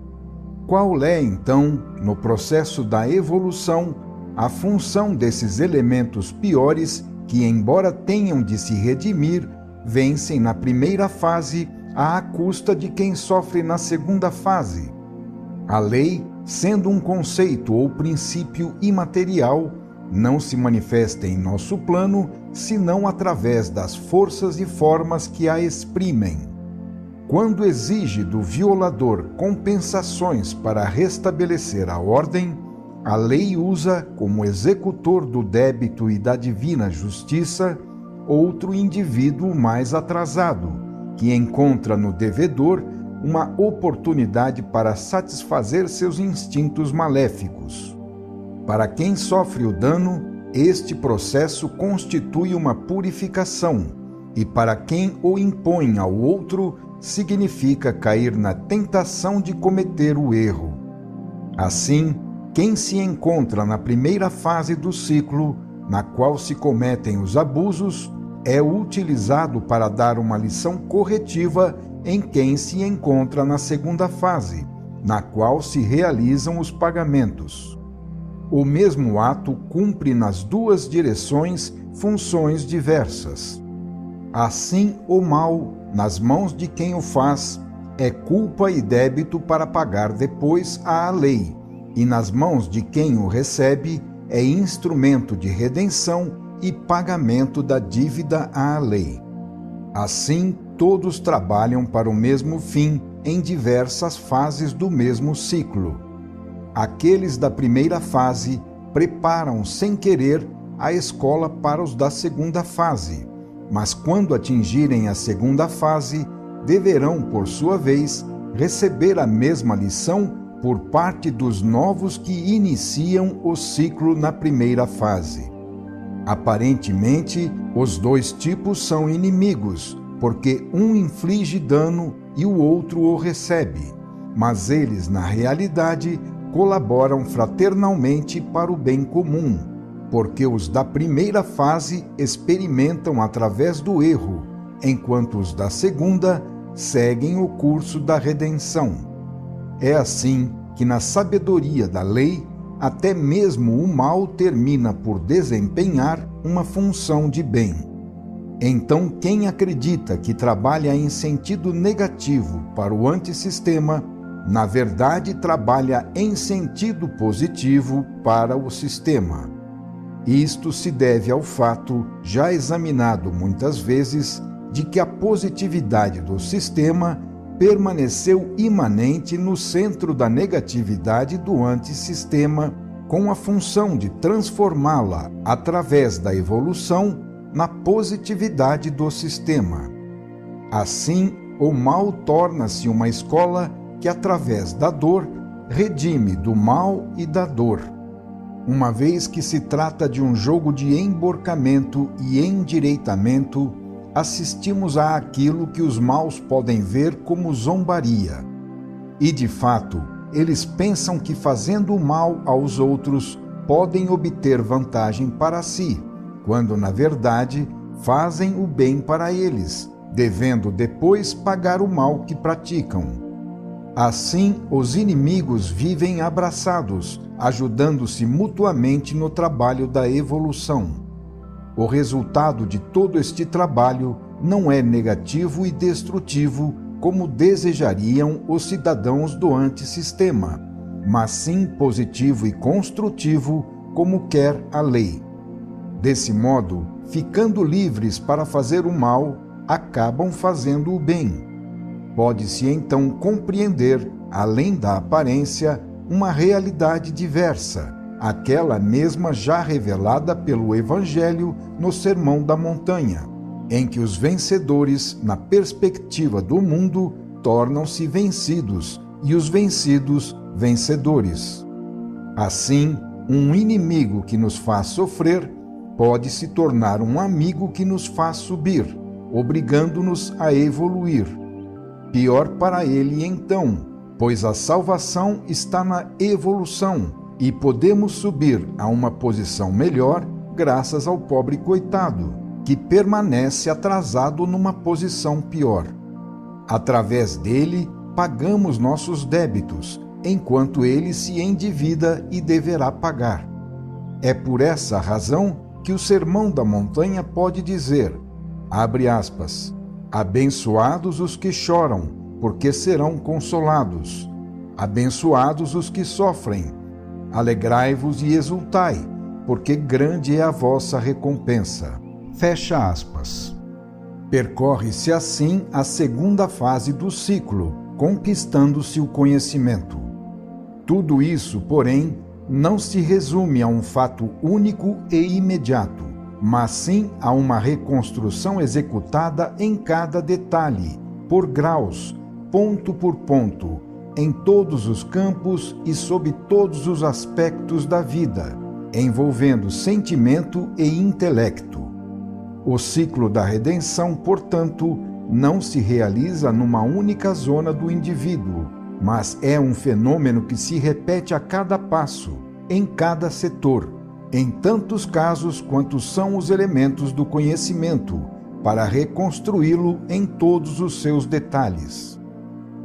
Qual é, então, no processo da evolução, a função desses elementos piores que, embora tenham de se redimir, vencem na primeira fase à custa de quem sofre na segunda fase? A lei, sendo um conceito ou princípio imaterial, não se manifesta em nosso plano senão através das forças e formas que a exprimem. Quando exige do violador compensações para restabelecer a ordem, a lei usa como executor do débito e da divina justiça outro indivíduo mais atrasado, que encontra no devedor uma oportunidade para satisfazer seus instintos maléficos. Para quem sofre o dano, este processo constitui uma purificação, e para quem o impõe ao outro, significa cair na tentação de cometer o erro. Assim, quem se encontra na primeira fase do ciclo, na qual se cometem os abusos, é utilizado para dar uma lição corretiva em quem se encontra na segunda fase, na qual se realizam os pagamentos. O mesmo ato cumpre nas duas direções funções diversas. Assim, o mal, nas mãos de quem o faz, é culpa e débito para pagar depois à lei, e nas mãos de quem o recebe, é instrumento de redenção e pagamento da dívida à lei. Assim, todos trabalham para o mesmo fim em diversas fases do mesmo ciclo. Aqueles da primeira fase preparam sem querer a escola para os da segunda fase, mas quando atingirem a segunda fase, deverão, por sua vez, receber a mesma lição por parte dos novos que iniciam o ciclo na primeira fase. Aparentemente, os dois tipos são inimigos, porque um inflige dano e o outro o recebe, mas eles, na realidade, colaboram fraternalmente para o bem comum, porque os da primeira fase experimentam através do erro, enquanto os da segunda seguem o curso da redenção. É assim que, na sabedoria da lei, até mesmo o mal termina por desempenhar uma função de bem. Então, quem acredita que trabalha em sentido negativo para o antissistema, na verdade trabalha em sentido positivo para o sistema. Isto se deve ao fato, já examinado muitas vezes, de que a positividade do sistema permaneceu imanente no centro da negatividade do antissistema, com a função de transformá-la, através da evolução, na positividade do sistema. Assim, o mal torna-se uma escola que, através da dor, redime do mal e da dor. Uma vez que se trata de um jogo de emborcamento e endireitamento, assistimos a aquilo que os maus podem ver como zombaria. E, de fato, eles pensam que, fazendo o mal aos outros, podem obter vantagem para si, quando, na verdade, fazem o bem para eles, devendo depois pagar o mal que praticam. Assim, os inimigos vivem abraçados, ajudando-se mutuamente no trabalho da evolução. O resultado de todo este trabalho não é negativo e destrutivo como desejariam os cidadãos do antissistema, mas sim positivo e construtivo como quer a lei. Desse modo, ficando livres para fazer o mal, acabam fazendo o bem. Pode-se então compreender, além da aparência, uma realidade diversa, aquela mesma já revelada pelo Evangelho no Sermão da Montanha, em que os vencedores, na perspectiva do mundo, tornam-se vencidos e os vencidos, vencedores. Assim, um inimigo que nos faz sofrer pode se tornar um amigo que nos faz subir, obrigando-nos a evoluir. Pior para ele então, pois a salvação está na evolução, e podemos subir a uma posição melhor graças ao pobre coitado, que permanece atrasado numa posição pior. Através dele, pagamos nossos débitos, enquanto ele se endivida e deverá pagar. É por essa razão que o Sermão da Montanha pode dizer, abre aspas, abençoados os que choram, porque serão consolados. Abençoados os que sofrem. Alegrai-vos e exultai, porque grande é a vossa recompensa. Fecha aspas. Percorre-se assim a segunda fase do ciclo, conquistando-se o conhecimento. Tudo isso, porém, não se resume a um fato único e imediato, mas sim a uma reconstrução executada em cada detalhe, por graus, ponto por ponto, em todos os campos e sob todos os aspectos da vida, envolvendo sentimento e intelecto. O ciclo da redenção, portanto, não se realiza numa única zona do indivíduo, mas é um fenômeno que se repete a cada passo, em cada setor, em tantos casos quantos são os elementos do conhecimento, para reconstruí-lo em todos os seus detalhes.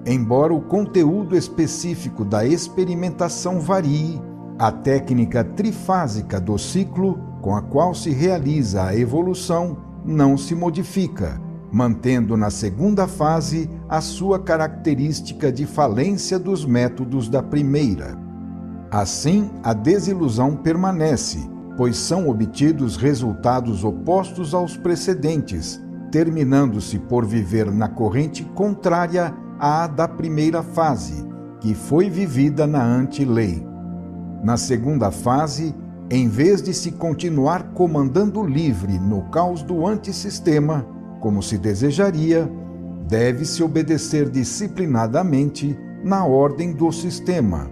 Embora o conteúdo específico da experimentação varie, a técnica trifásica do ciclo, com a qual se realiza a evolução, não se modifica, mantendo na segunda fase a sua característica de falência dos métodos da primeira. Assim, a desilusão permanece, pois são obtidos resultados opostos aos precedentes, terminando-se por viver na corrente contrária à da primeira fase, que foi vivida na ante-lei. Na segunda fase, em vez de se continuar comandando livre no caos do antissistema, como se desejaria, deve-se obedecer disciplinadamente na ordem do sistema.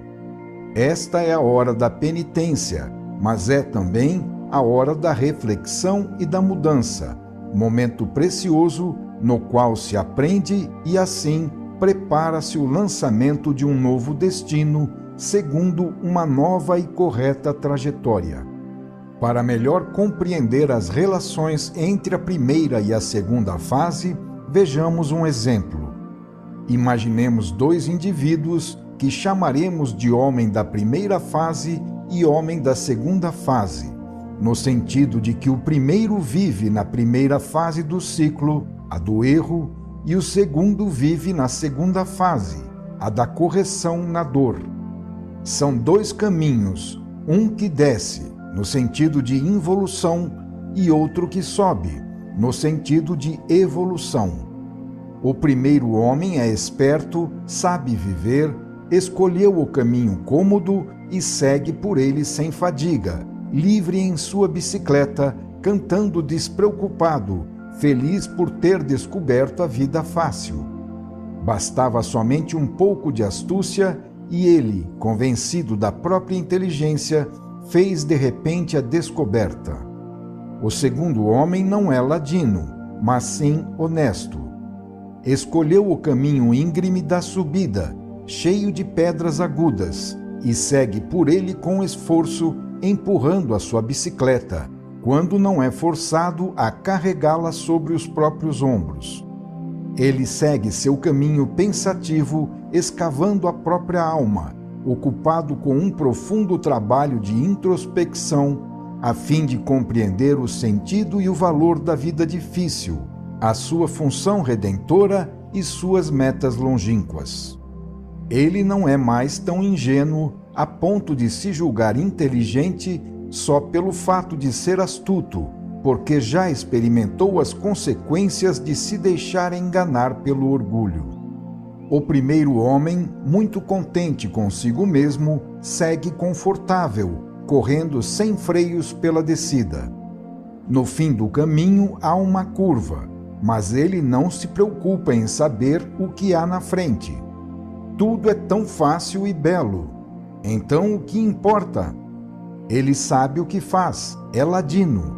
Esta é a hora da penitência, mas é também a hora da reflexão e da mudança, momento precioso no qual se aprende e, assim, prepara-se o lançamento de um novo destino, segundo uma nova e correta trajetória. Para melhor compreender as relações entre a primeira e a segunda fase, vejamos um exemplo. Imaginemos dois indivíduos que chamaremos de homem da primeira fase e homem da segunda fase, no sentido de que o primeiro vive na primeira fase do ciclo, a do erro, e o segundo vive na segunda fase, a da correção na dor. São dois caminhos, um que desce, no sentido de involução, e outro que sobe, no sentido de evolução. O primeiro homem é esperto, sabe viver, escolheu o caminho cômodo e segue por ele sem fadiga, livre em sua bicicleta, cantando despreocupado, feliz por ter descoberto a vida fácil. Bastava somente um pouco de astúcia e ele, convencido da própria inteligência, fez de repente a descoberta. O segundo homem não é ladino, mas sim honesto. Escolheu o caminho íngreme da subida, cheio de pedras agudas, e segue por ele com esforço, empurrando a sua bicicleta, quando não é forçado a carregá-la sobre os próprios ombros. Ele segue seu caminho pensativo, escavando a própria alma, ocupado com um profundo trabalho de introspecção, a fim de compreender o sentido e o valor da vida difícil, a sua função redentora e suas metas longínquas. Ele não é mais tão ingênuo a ponto de se julgar inteligente só pelo fato de ser astuto, porque já experimentou as consequências de se deixar enganar pelo orgulho. O primeiro homem, muito contente consigo mesmo, segue confortável, correndo sem freios pela descida. No fim do caminho há uma curva, mas ele não se preocupa em saber o que há na frente. Tudo é tão fácil e belo. Então o que importa? Ele sabe o que faz, é ladino.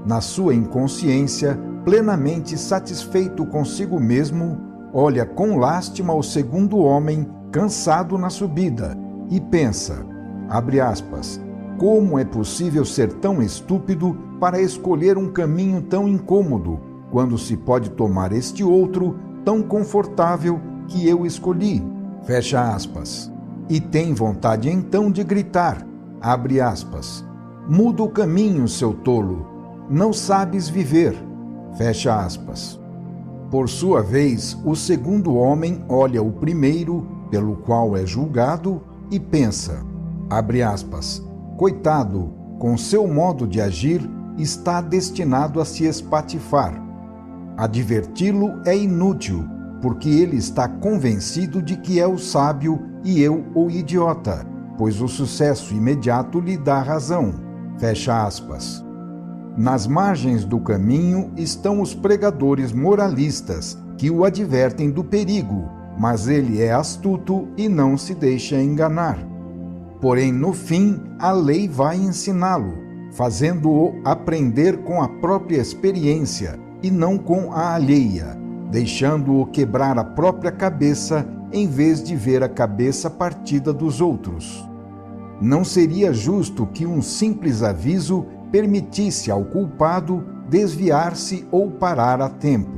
Na sua inconsciência, plenamente satisfeito consigo mesmo, olha com lástima o segundo homem, cansado na subida, e pensa, abre aspas, Como é possível ser tão estúpido para escolher um caminho tão incômodo, quando se pode tomar este outro tão confortável que eu escolhi? Fecha aspas. E tem vontade então de gritar, abre aspas, muda o caminho, seu tolo, não sabes viver, fecha aspas. Por sua vez, o segundo homem olha o primeiro, pelo qual é julgado, e pensa, abre aspas, coitado, com seu modo de agir, está destinado a se espatifar. Adverti-lo é inútil, porque ele está convencido de que é o sábio e eu o idiota, pois o sucesso imediato lhe dá razão. Fecha aspas. Nas margens do caminho estão os pregadores moralistas, que o advertem do perigo, mas ele é astuto e não se deixa enganar. Porém, no fim, a lei vai ensiná-lo, fazendo-o aprender com a própria experiência e não com a alheia, deixando-o quebrar a própria cabeça em vez de ver a cabeça partida dos outros. Não seria justo que um simples aviso permitisse ao culpado desviar-se ou parar a tempo.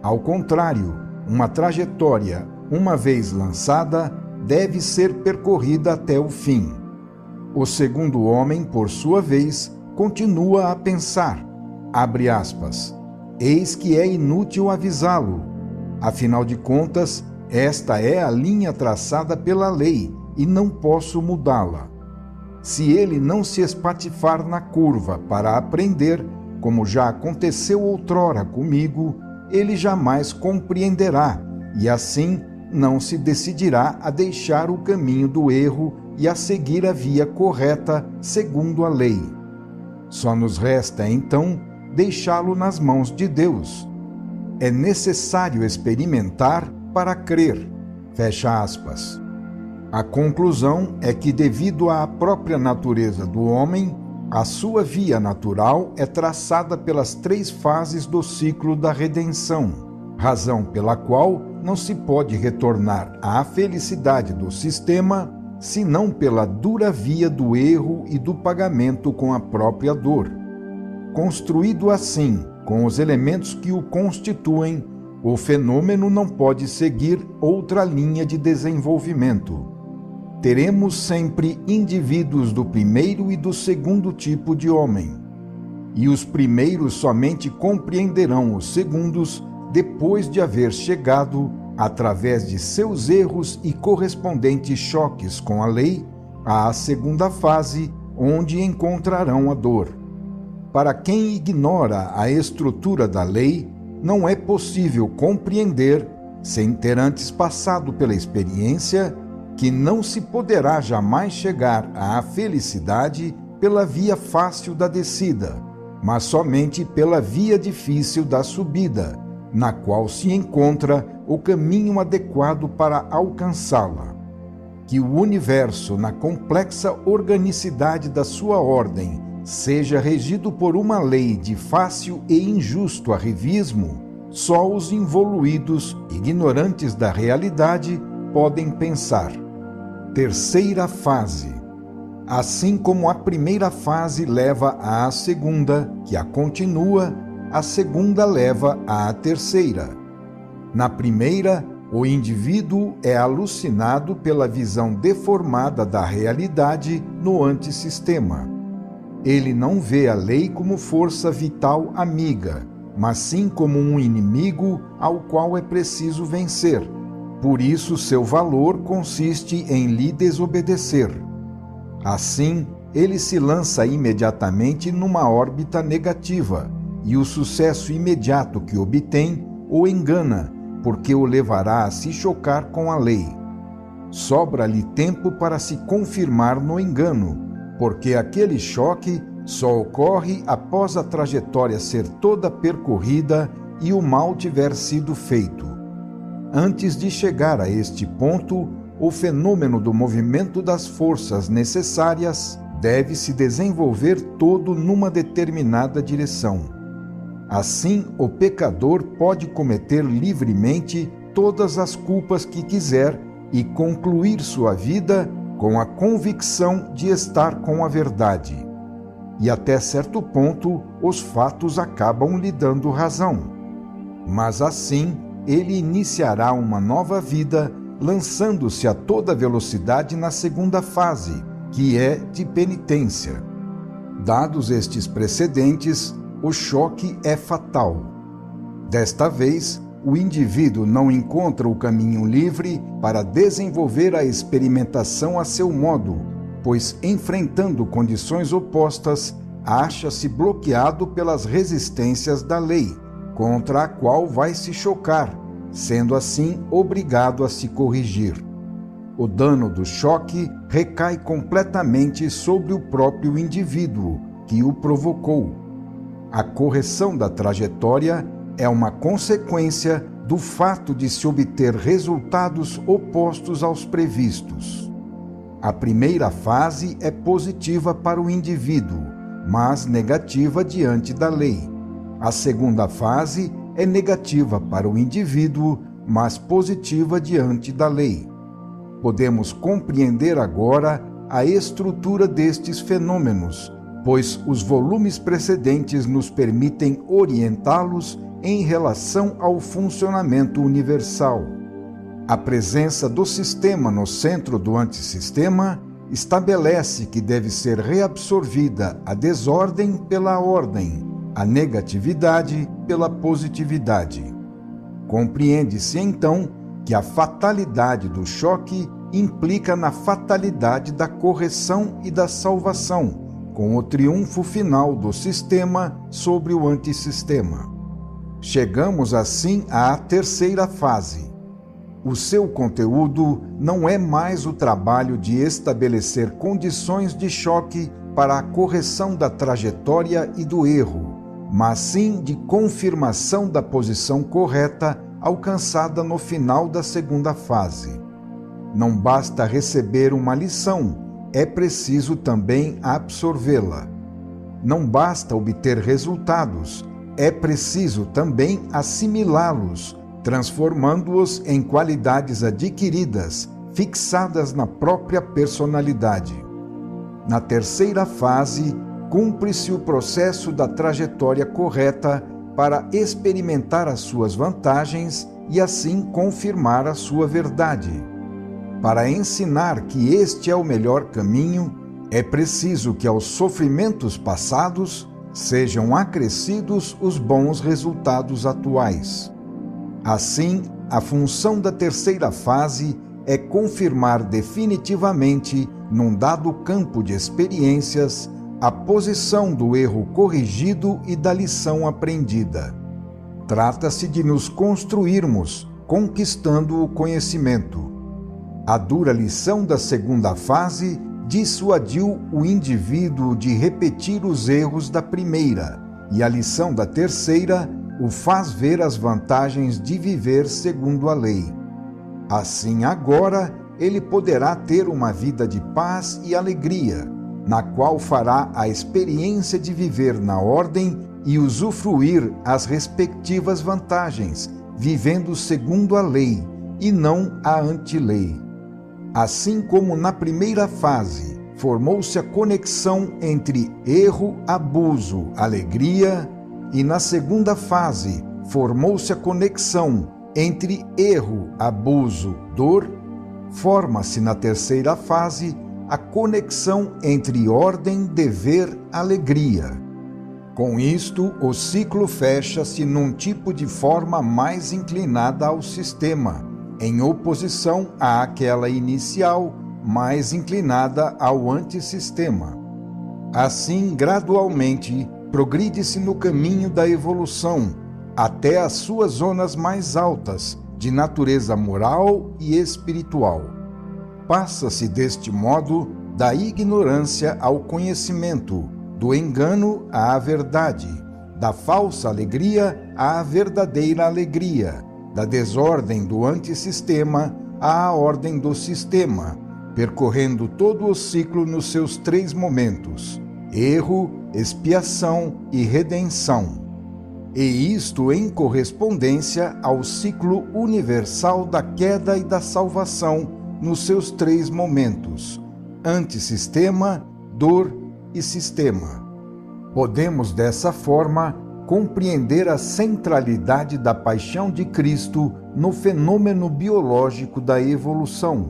Ao contrário, uma trajetória, uma vez lançada, deve ser percorrida até o fim. O segundo homem, por sua vez, continua a pensar, abre aspas, eis que é inútil avisá-lo. Afinal de contas, esta é a linha traçada pela lei e não posso mudá-la. Se ele não se espatifar na curva para aprender, como já aconteceu outrora comigo, ele jamais compreenderá e assim não se decidirá a deixar o caminho do erro e a seguir a via correta segundo a lei. Só nos resta, então, deixá-lo nas mãos de Deus. É necessário experimentar para crer. Fecha aspas. A conclusão é que, devido à própria natureza do homem, a sua via natural é traçada pelas 3 fases do ciclo da redenção, razão pela qual não se pode retornar à felicidade do sistema senão pela dura via do erro e do pagamento com a própria dor. Construído assim, com os elementos que o constituem, o fenômeno não pode seguir outra linha de desenvolvimento. Teremos sempre indivíduos do primeiro e do segundo tipo de homem. E os primeiros somente compreenderão os segundos depois de haver chegado, através de seus erros e correspondentes choques com a lei, à segunda fase, onde encontrarão a dor. Para quem ignora a estrutura da lei, não é possível compreender, sem ter antes passado pela experiência, que não se poderá jamais chegar à felicidade pela via fácil da descida, mas somente pela via difícil da subida, na qual se encontra o caminho adequado para alcançá-la. Que o universo, na complexa organicidade da sua ordem, seja regido por uma lei de fácil e injusto arrivismo, só os involuídos, ignorantes da realidade, podem pensar. Terceira fase. Assim como a primeira fase leva à segunda, que a continua, a segunda leva à terceira. Na primeira, o indivíduo é alucinado pela visão deformada da realidade no antissistema. Ele não vê a lei como força vital amiga, mas sim como um inimigo ao qual é preciso vencer. Por isso, seu valor consiste em lhe desobedecer. Assim, ele se lança imediatamente numa órbita negativa, e o sucesso imediato que obtém o engana, porque o levará a se chocar com a lei. Sobra-lhe tempo para se confirmar no engano, porque aquele choque só ocorre após a trajetória ser toda percorrida e o mal tiver sido feito. Antes de chegar a este ponto, o fenômeno do movimento das forças necessárias deve se desenvolver todo numa determinada direção. Assim, o pecador pode cometer livremente todas as culpas que quiser e concluir sua vida com a convicção de estar com a verdade. E até certo ponto, os fatos acabam lhe dando razão. Mas assim, ele iniciará uma nova vida, lançando-se a toda velocidade na segunda fase, que é de penitência. Dados estes precedentes, o choque é fatal. Desta vez, o indivíduo não encontra o caminho livre para desenvolver a experimentação a seu modo, pois, enfrentando condições opostas, acha-se bloqueado pelas resistências da lei, contra a qual vai se chocar, sendo assim obrigado a se corrigir. O dano do choque recai completamente sobre o próprio indivíduo que o provocou. A correção da trajetória é uma consequência do fato de se obter resultados opostos aos previstos. A primeira fase é positiva para o indivíduo, mas negativa diante da lei. A segunda fase é negativa para o indivíduo, mas positiva diante da lei. Podemos compreender agora a estrutura destes fenômenos, pois os volumes precedentes nos permitem orientá-los em relação ao funcionamento universal. A presença do sistema no centro do antissistema estabelece que deve ser reabsorvida a desordem pela ordem, a negatividade pela positividade. Compreende-se então que a fatalidade do choque implica na fatalidade da correção e da salvação, com o triunfo final do sistema sobre o antissistema. Chegamos assim à terceira fase. O seu conteúdo não é mais o trabalho de estabelecer condições de choque para a correção da trajetória e do erro, mas sim de confirmação da posição correta alcançada no final da segunda fase. Não basta receber uma lição, é preciso também absorvê-la. Não basta obter resultados, é preciso também assimilá-los, transformando-os em qualidades adquiridas, fixadas na própria personalidade. Na terceira fase, cumpre-se o processo da trajetória correta para experimentar as suas vantagens e assim confirmar a sua verdade. Para ensinar que este é o melhor caminho, é preciso que aos sofrimentos passados sejam acrescidos os bons resultados atuais. Assim, a função da terceira fase é confirmar definitivamente, num dado campo de experiências, a posição do erro corrigido e da lição aprendida. Trata-se de nos construirmos, conquistando o conhecimento. A dura lição da segunda fase dissuadiu o indivíduo de repetir os erros da primeira, e a lição da terceira o faz ver as vantagens de viver segundo a lei. Assim, agora, ele poderá ter uma vida de paz e alegria, na qual fará a experiência de viver na ordem e usufruir as respectivas vantagens, vivendo segundo a lei e não a antilei. Assim como na primeira fase formou-se a conexão entre erro, abuso, alegria, e na segunda fase formou-se a conexão entre erro, abuso, dor, forma-se na terceira fase a conexão entre ordem, dever, alegria. Com isto, o ciclo fecha-se num tipo de forma mais inclinada ao sistema, em oposição àquela inicial, mais inclinada ao antissistema. Assim, gradualmente, progride-se no caminho da evolução, até as suas zonas mais altas, de natureza moral e espiritual. Passa-se deste modo da ignorância ao conhecimento, do engano à verdade, da falsa alegria à verdadeira alegria, da desordem do antissistema à ordem do sistema, percorrendo todo o ciclo nos seus 3 momentos: erro, expiação e redenção. E isto em correspondência ao ciclo universal da queda e da salvação nos seus 3 momentos: antissistema, dor e sistema. Podemos, dessa forma, compreender a centralidade da paixão de Cristo no fenômeno biológico da evolução.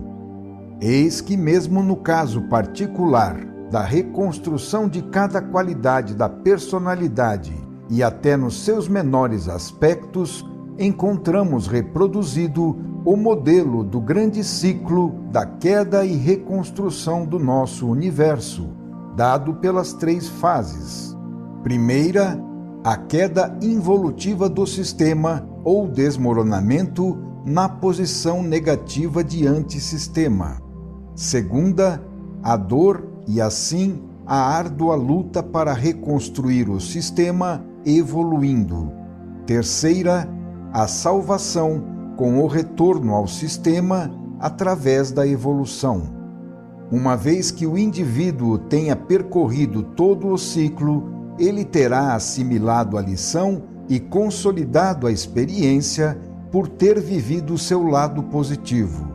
Eis que, mesmo no caso particular da reconstrução de cada qualidade da personalidade e até nos seus menores aspectos, encontramos reproduzido o modelo do grande ciclo da queda e reconstrução do nosso universo, dado pelas 3 fases. Primeira, a queda involutiva do sistema ou desmoronamento na posição negativa de antissistema. Segunda, a dor e, assim, a árdua luta para reconstruir o sistema evoluindo. Terceira, a salvação com o retorno ao sistema através da evolução. Uma vez que o indivíduo tenha percorrido todo o ciclo, ele terá assimilado a lição e consolidado a experiência por ter vivido o seu lado positivo.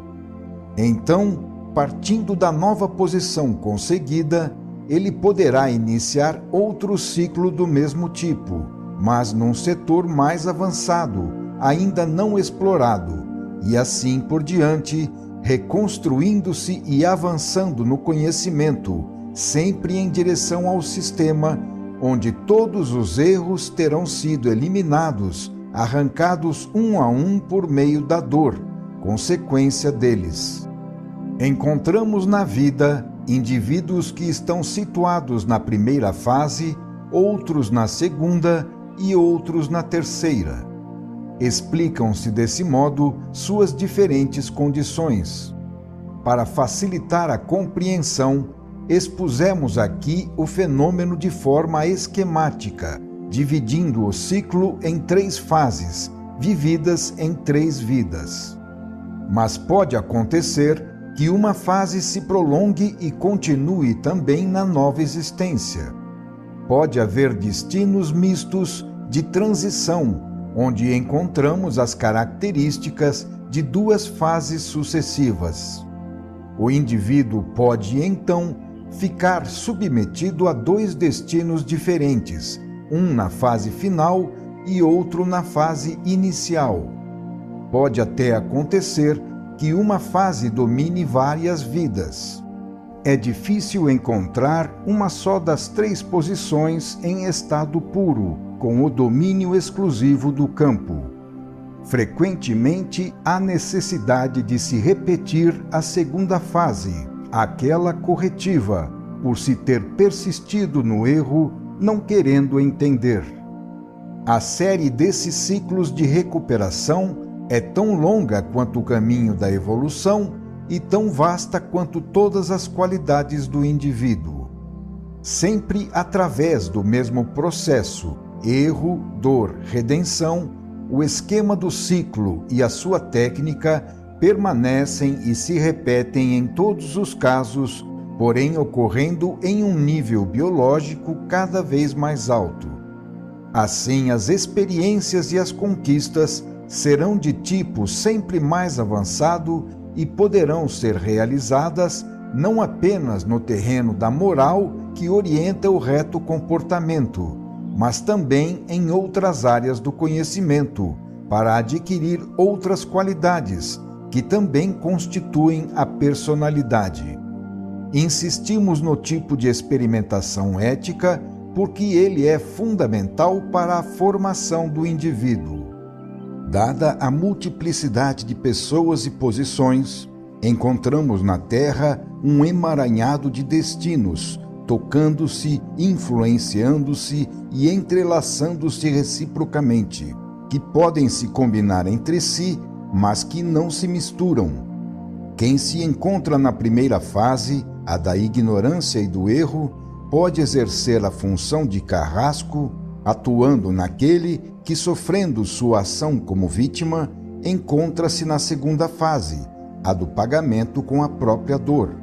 Então, partindo da nova posição conseguida, ele poderá iniciar outro ciclo do mesmo tipo, mas num setor mais avançado, ainda não explorado, e assim por diante, reconstruindo-se e avançando no conhecimento, sempre em direção ao sistema, onde todos os erros terão sido eliminados, arrancados um a um por meio da dor, consequência deles. Encontramos na vida indivíduos que estão situados na primeira fase, outros na segunda e outros na terceira. Explicam-se desse modo suas diferentes condições. Para facilitar a compreensão, expusemos aqui o fenômeno de forma esquemática, dividindo o ciclo em 3 fases, vividas em 3 vidas. Mas pode acontecer que uma fase se prolongue e continue também na nova existência. Pode haver destinos mistos de transição, onde encontramos as características de 2 fases sucessivas. O indivíduo pode, então, ficar submetido a 2 destinos diferentes, um na fase final e outro na fase inicial. Pode até acontecer que uma fase domine várias vidas. É difícil encontrar uma só das 3 posições em estado puro, com o domínio exclusivo do campo. Frequentemente, há necessidade de se repetir a segunda fase, aquela corretiva, por se ter persistido no erro, não querendo entender. A série desses ciclos de recuperação é tão longa quanto o caminho da evolução e tão vasta quanto todas as qualidades do indivíduo. Sempre através do mesmo processo, erro, dor, redenção, o esquema do ciclo e a sua técnica permanecem e se repetem em todos os casos, porém ocorrendo em um nível biológico cada vez mais alto. Assim, as experiências e as conquistas serão de tipo sempre mais avançado e poderão ser realizadas não apenas no terreno da moral que orienta o reto comportamento, mas também em outras áreas do conhecimento, para adquirir outras qualidades que também constituem a personalidade. Insistimos no tipo de experimentação ética porque ele é fundamental para a formação do indivíduo. Dada a multiplicidade de pessoas e posições, encontramos na Terra um emaranhado de destinos, tocando-se, influenciando-se e entrelaçando-se reciprocamente, que podem se combinar entre si, mas que não se misturam. Quem se encontra na primeira fase, a da ignorância e do erro, pode exercer a função de carrasco, atuando naquele que, sofrendo sua ação como vítima, encontra-se na segunda fase, a do pagamento com a própria dor.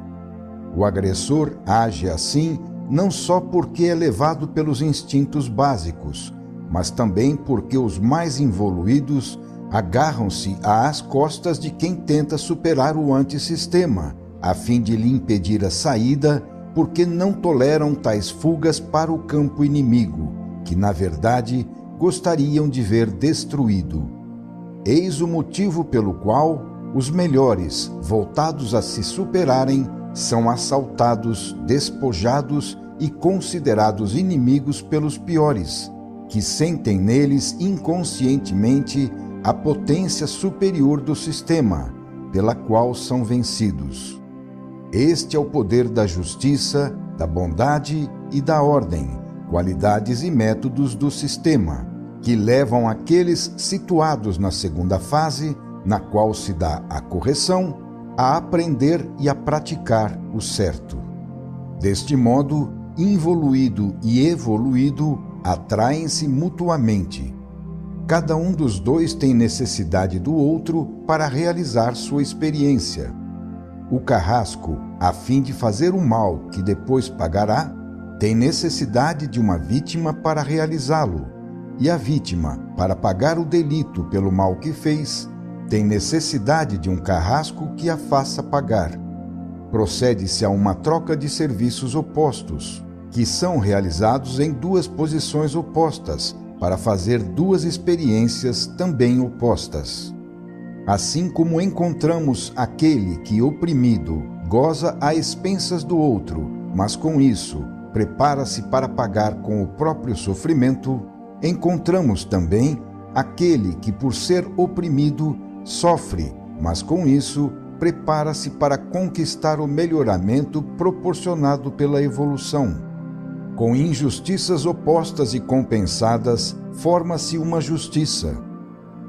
O agressor age assim não só porque é levado pelos instintos básicos, mas também porque os mais involuídos agarram-se às costas de quem tenta superar o antissistema, a fim de lhe impedir a saída, porque não toleram tais fugas para o campo inimigo, que na verdade gostariam de ver destruído. Eis o motivo pelo qual os melhores, voltados a se superarem, são assaltados, despojados e considerados inimigos pelos piores, que sentem neles inconscientemente a potência superior do sistema, pela qual são vencidos. Este é o poder da justiça, da bondade e da ordem, qualidades e métodos do sistema, que levam aqueles situados na segunda fase, na qual se dá a correção, a aprender e a praticar o certo. Deste modo, involuído e evoluído atraem-se mutuamente. Cada um dos dois tem necessidade do outro para realizar sua experiência. O carrasco, a fim de fazer o mal que depois pagará, tem necessidade de uma vítima para realizá-lo, e a vítima, para pagar o delito pelo mal que fez, tem necessidade de um carrasco que a faça pagar. Procede-se a uma troca de serviços opostos, que são realizados em duas posições opostas, para fazer duas experiências também opostas. Assim como encontramos aquele que, oprimido, goza a expensas do outro, mas com isso prepara-se para pagar com o próprio sofrimento, encontramos também aquele que, por ser oprimido, sofre, mas com isso prepara-se para conquistar o melhoramento proporcionado pela evolução. Com injustiças opostas e compensadas, forma-se uma justiça.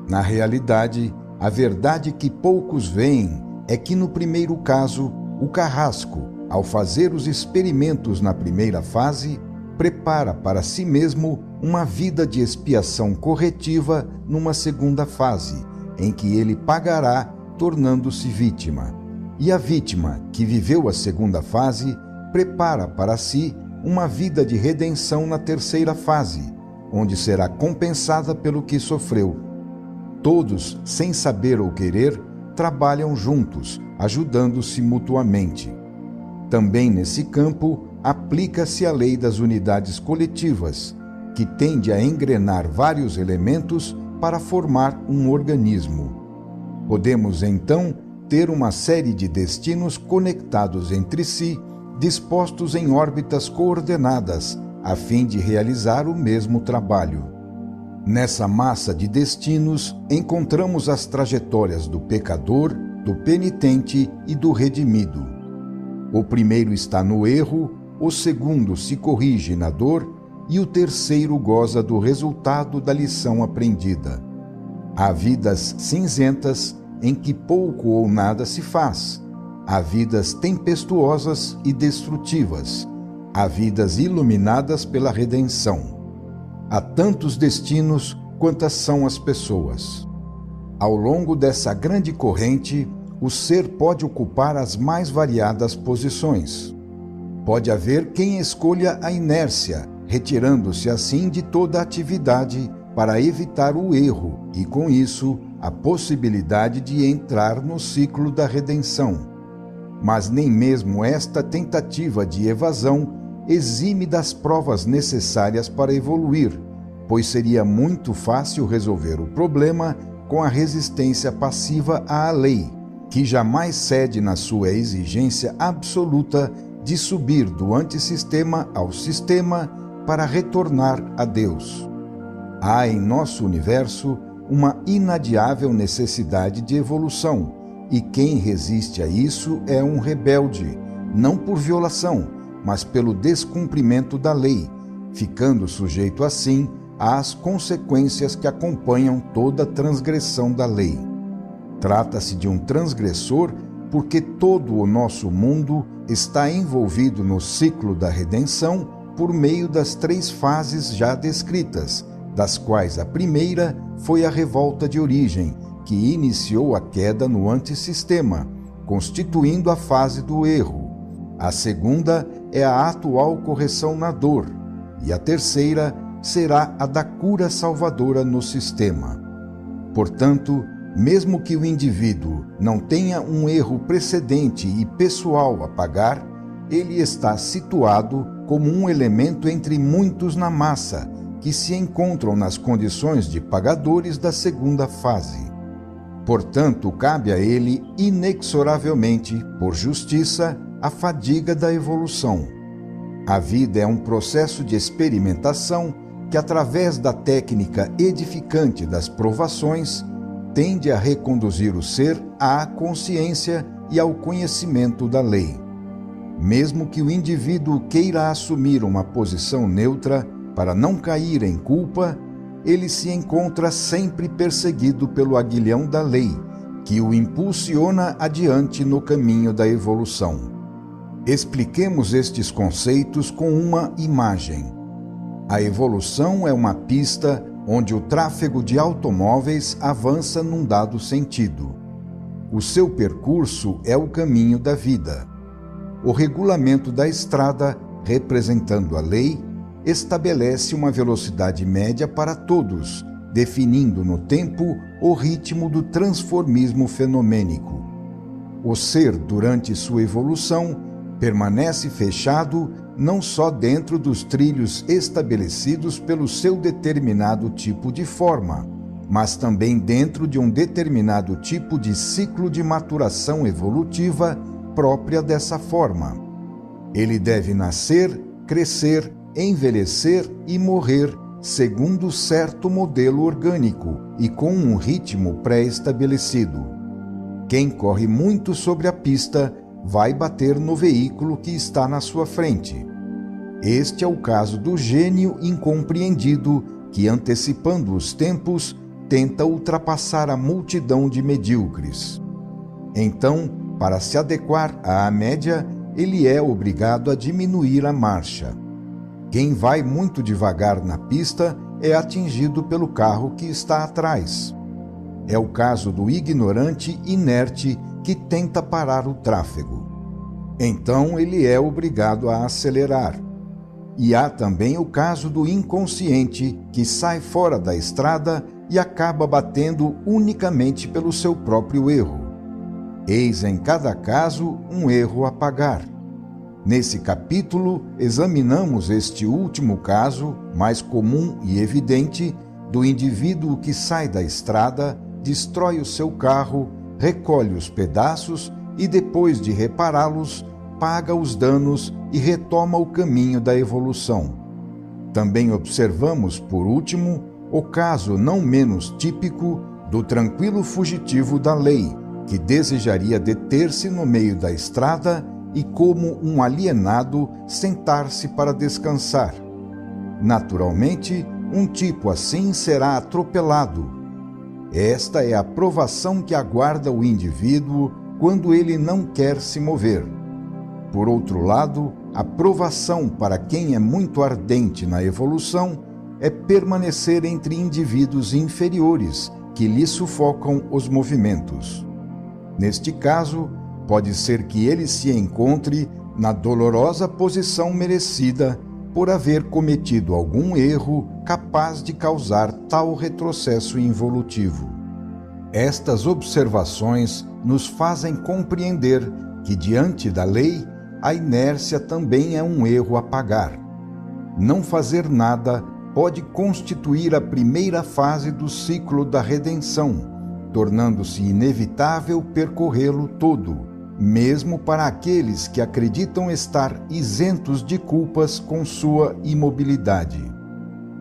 Na realidade, a verdade que poucos veem é que, no primeiro caso, o carrasco, ao fazer os experimentos na primeira fase, prepara para si mesmo uma vida de expiação corretiva numa segunda fase, em que ele pagará, tornando-se vítima. E a vítima, que viveu a segunda fase, prepara para si uma vida de redenção na terceira fase, onde será compensada pelo que sofreu. Todos, sem saber ou querer, trabalham juntos, ajudando-se mutuamente. Também nesse campo, aplica-se a lei das unidades coletivas, que tende a engrenar vários elementos para formar um organismo. Podemos, então, ter uma série de destinos conectados entre si, dispostos em órbitas coordenadas, a fim de realizar o mesmo trabalho. Nessa massa de destinos, encontramos as trajetórias do pecador, do penitente e do redimido. O primeiro está no erro, o segundo se corrige na dor e o terceiro goza do resultado da lição aprendida. Há vidas cinzentas em que pouco ou nada se faz. Há vidas tempestuosas e destrutivas. Há vidas iluminadas pela redenção. Há tantos destinos quantas são as pessoas. Ao longo dessa grande corrente, o ser pode ocupar as mais variadas posições. Pode haver quem escolha a inércia, retirando-se assim de toda atividade para evitar o erro e, com isso, a possibilidade de entrar no ciclo da redenção. Mas nem mesmo esta tentativa de evasão exime das provas necessárias para evoluir, pois seria muito fácil resolver o problema com a resistência passiva à lei, que jamais cede na sua exigência absoluta de subir do antissistema ao sistema para retornar a Deus. Há em nosso universo uma inadiável necessidade de evolução, e quem resiste a isso é um rebelde, não por violação, mas pelo descumprimento da lei, ficando sujeito assim às consequências que acompanham toda transgressão da lei. Trata-se de um transgressor porque todo o nosso mundo está envolvido no ciclo da redenção por meio das 3 fases já descritas, das quais a primeira foi a revolta de origem, que iniciou a queda no antissistema, constituindo a fase do erro. A segunda é a atual correção na dor, e a terceira será a da cura salvadora no sistema. Portanto, Mesmo que o indivíduo não tenha um erro precedente e pessoal a pagar, ele está situado como um elemento entre muitos na massa, que se encontram nas condições de pagadores da segunda fase. Portanto, cabe a ele, inexoravelmente, por justiça, a fadiga da evolução. A vida é um processo de experimentação que, através da técnica edificante das provações, tende a reconduzir o ser à consciência e ao conhecimento da lei. Mesmo que o indivíduo queira assumir uma posição neutra para não cair em culpa, ele se encontra sempre perseguido pelo aguilhão da lei, que o impulsiona adiante no caminho da evolução. Expliquemos estes conceitos com uma imagem. A evolução é uma pista onde o tráfego de automóveis avança num dado sentido. O seu percurso é o caminho da vida. O regulamento da estrada, representando a lei, estabelece uma velocidade média para todos, definindo no tempo o ritmo do transformismo fenomênico. O ser, durante sua evolução, permanece fechado não só dentro dos trilhos estabelecidos pelo seu determinado tipo de forma, mas também dentro de um determinado tipo de ciclo de maturação evolutiva própria dessa forma. Ele deve nascer, crescer, envelhecer e morrer segundo certo modelo orgânico e com um ritmo pré-estabelecido. Quem corre muito sobre a pista vai bater no veículo que está na sua frente. Este é o caso do gênio incompreendido que, antecipando os tempos, tenta ultrapassar a multidão de medíocres. Então, para se adequar à média, ele é obrigado a diminuir a marcha. Quem vai muito devagar na pista é atingido pelo carro que está atrás. É o caso do ignorante inerte que tenta parar o tráfego. Então ele é obrigado a acelerar. E há também o caso do inconsciente que sai fora da estrada e acaba batendo unicamente pelo seu próprio erro. Eis em cada caso um erro a pagar. Nesse capítulo, examinamos este último caso, mais comum e evidente, do indivíduo que sai da estrada, destrói o seu carro, recolhe os pedaços e, depois de repará-los, paga os danos e retoma o caminho da evolução. Também observamos, por último, o caso não menos típico do tranquilo fugitivo da lei, que desejaria deter-se no meio da estrada e, como um alienado, sentar-se para descansar. Naturalmente, um tipo assim será atropelado. Esta é a provação que aguarda o indivíduo quando ele não quer se mover. Por outro lado, a provação para quem é muito ardente na evolução é permanecer entre indivíduos inferiores que lhe sufocam os movimentos. Neste caso, pode ser que ele se encontre na dolorosa posição merecida por haver cometido algum erro capaz de causar tal retrocesso involutivo. Estas observações nos fazem compreender que, diante da lei, a inércia também é um erro a pagar. Não fazer nada pode constituir a primeira fase do ciclo da redenção, tornando-se inevitável percorrê-lo todo, mesmo para aqueles que acreditam estar isentos de culpas com sua imobilidade.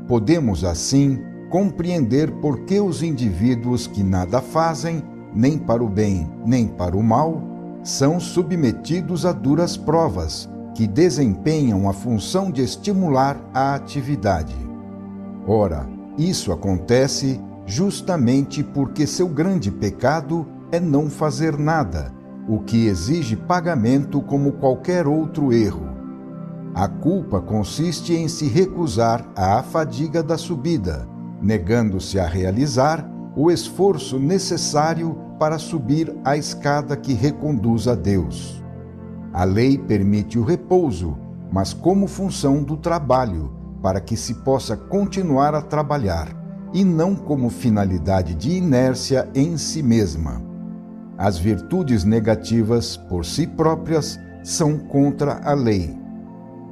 Podemos, assim, compreender por que os indivíduos que nada fazem, nem para o bem, nem para o mal, são submetidos a duras provas, que desempenham a função de estimular a atividade. Ora, isso acontece justamente porque seu grande pecado é não fazer nada, o que exige pagamento como qualquer outro erro. A culpa consiste em se recusar à fadiga da subida, negando-se a realizar o esforço necessário para subir a escada que reconduz a Deus. A lei permite o repouso, mas como função do trabalho, para que se possa continuar a trabalhar, e não como finalidade de inércia em si mesma. As virtudes negativas, por si próprias, são contra a lei.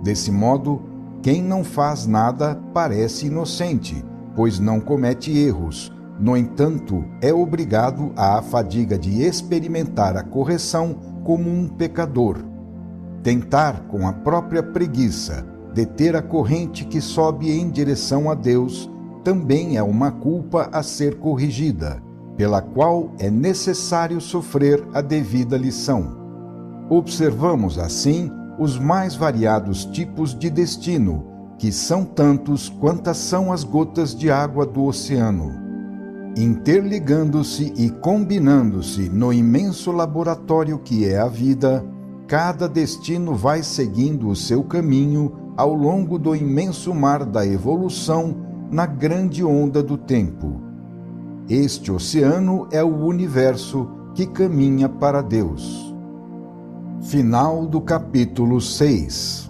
Desse modo, quem não faz nada parece inocente, pois não comete erros. No entanto, é obrigado à fadiga de experimentar a correção como um pecador. Tentar, com a própria preguiça, deter a corrente que sobe em direção a Deus também é uma culpa a ser corrigida, pela qual é necessário sofrer a devida lição. Observamos, assim, os mais variados tipos de destino, que são tantos quantas são as gotas de água do oceano. Interligando-se e combinando-se no imenso laboratório que é a vida, cada destino vai seguindo o seu caminho ao longo do imenso mar da evolução na grande onda do tempo. Este oceano é o universo que caminha para Deus. Final do capítulo 6.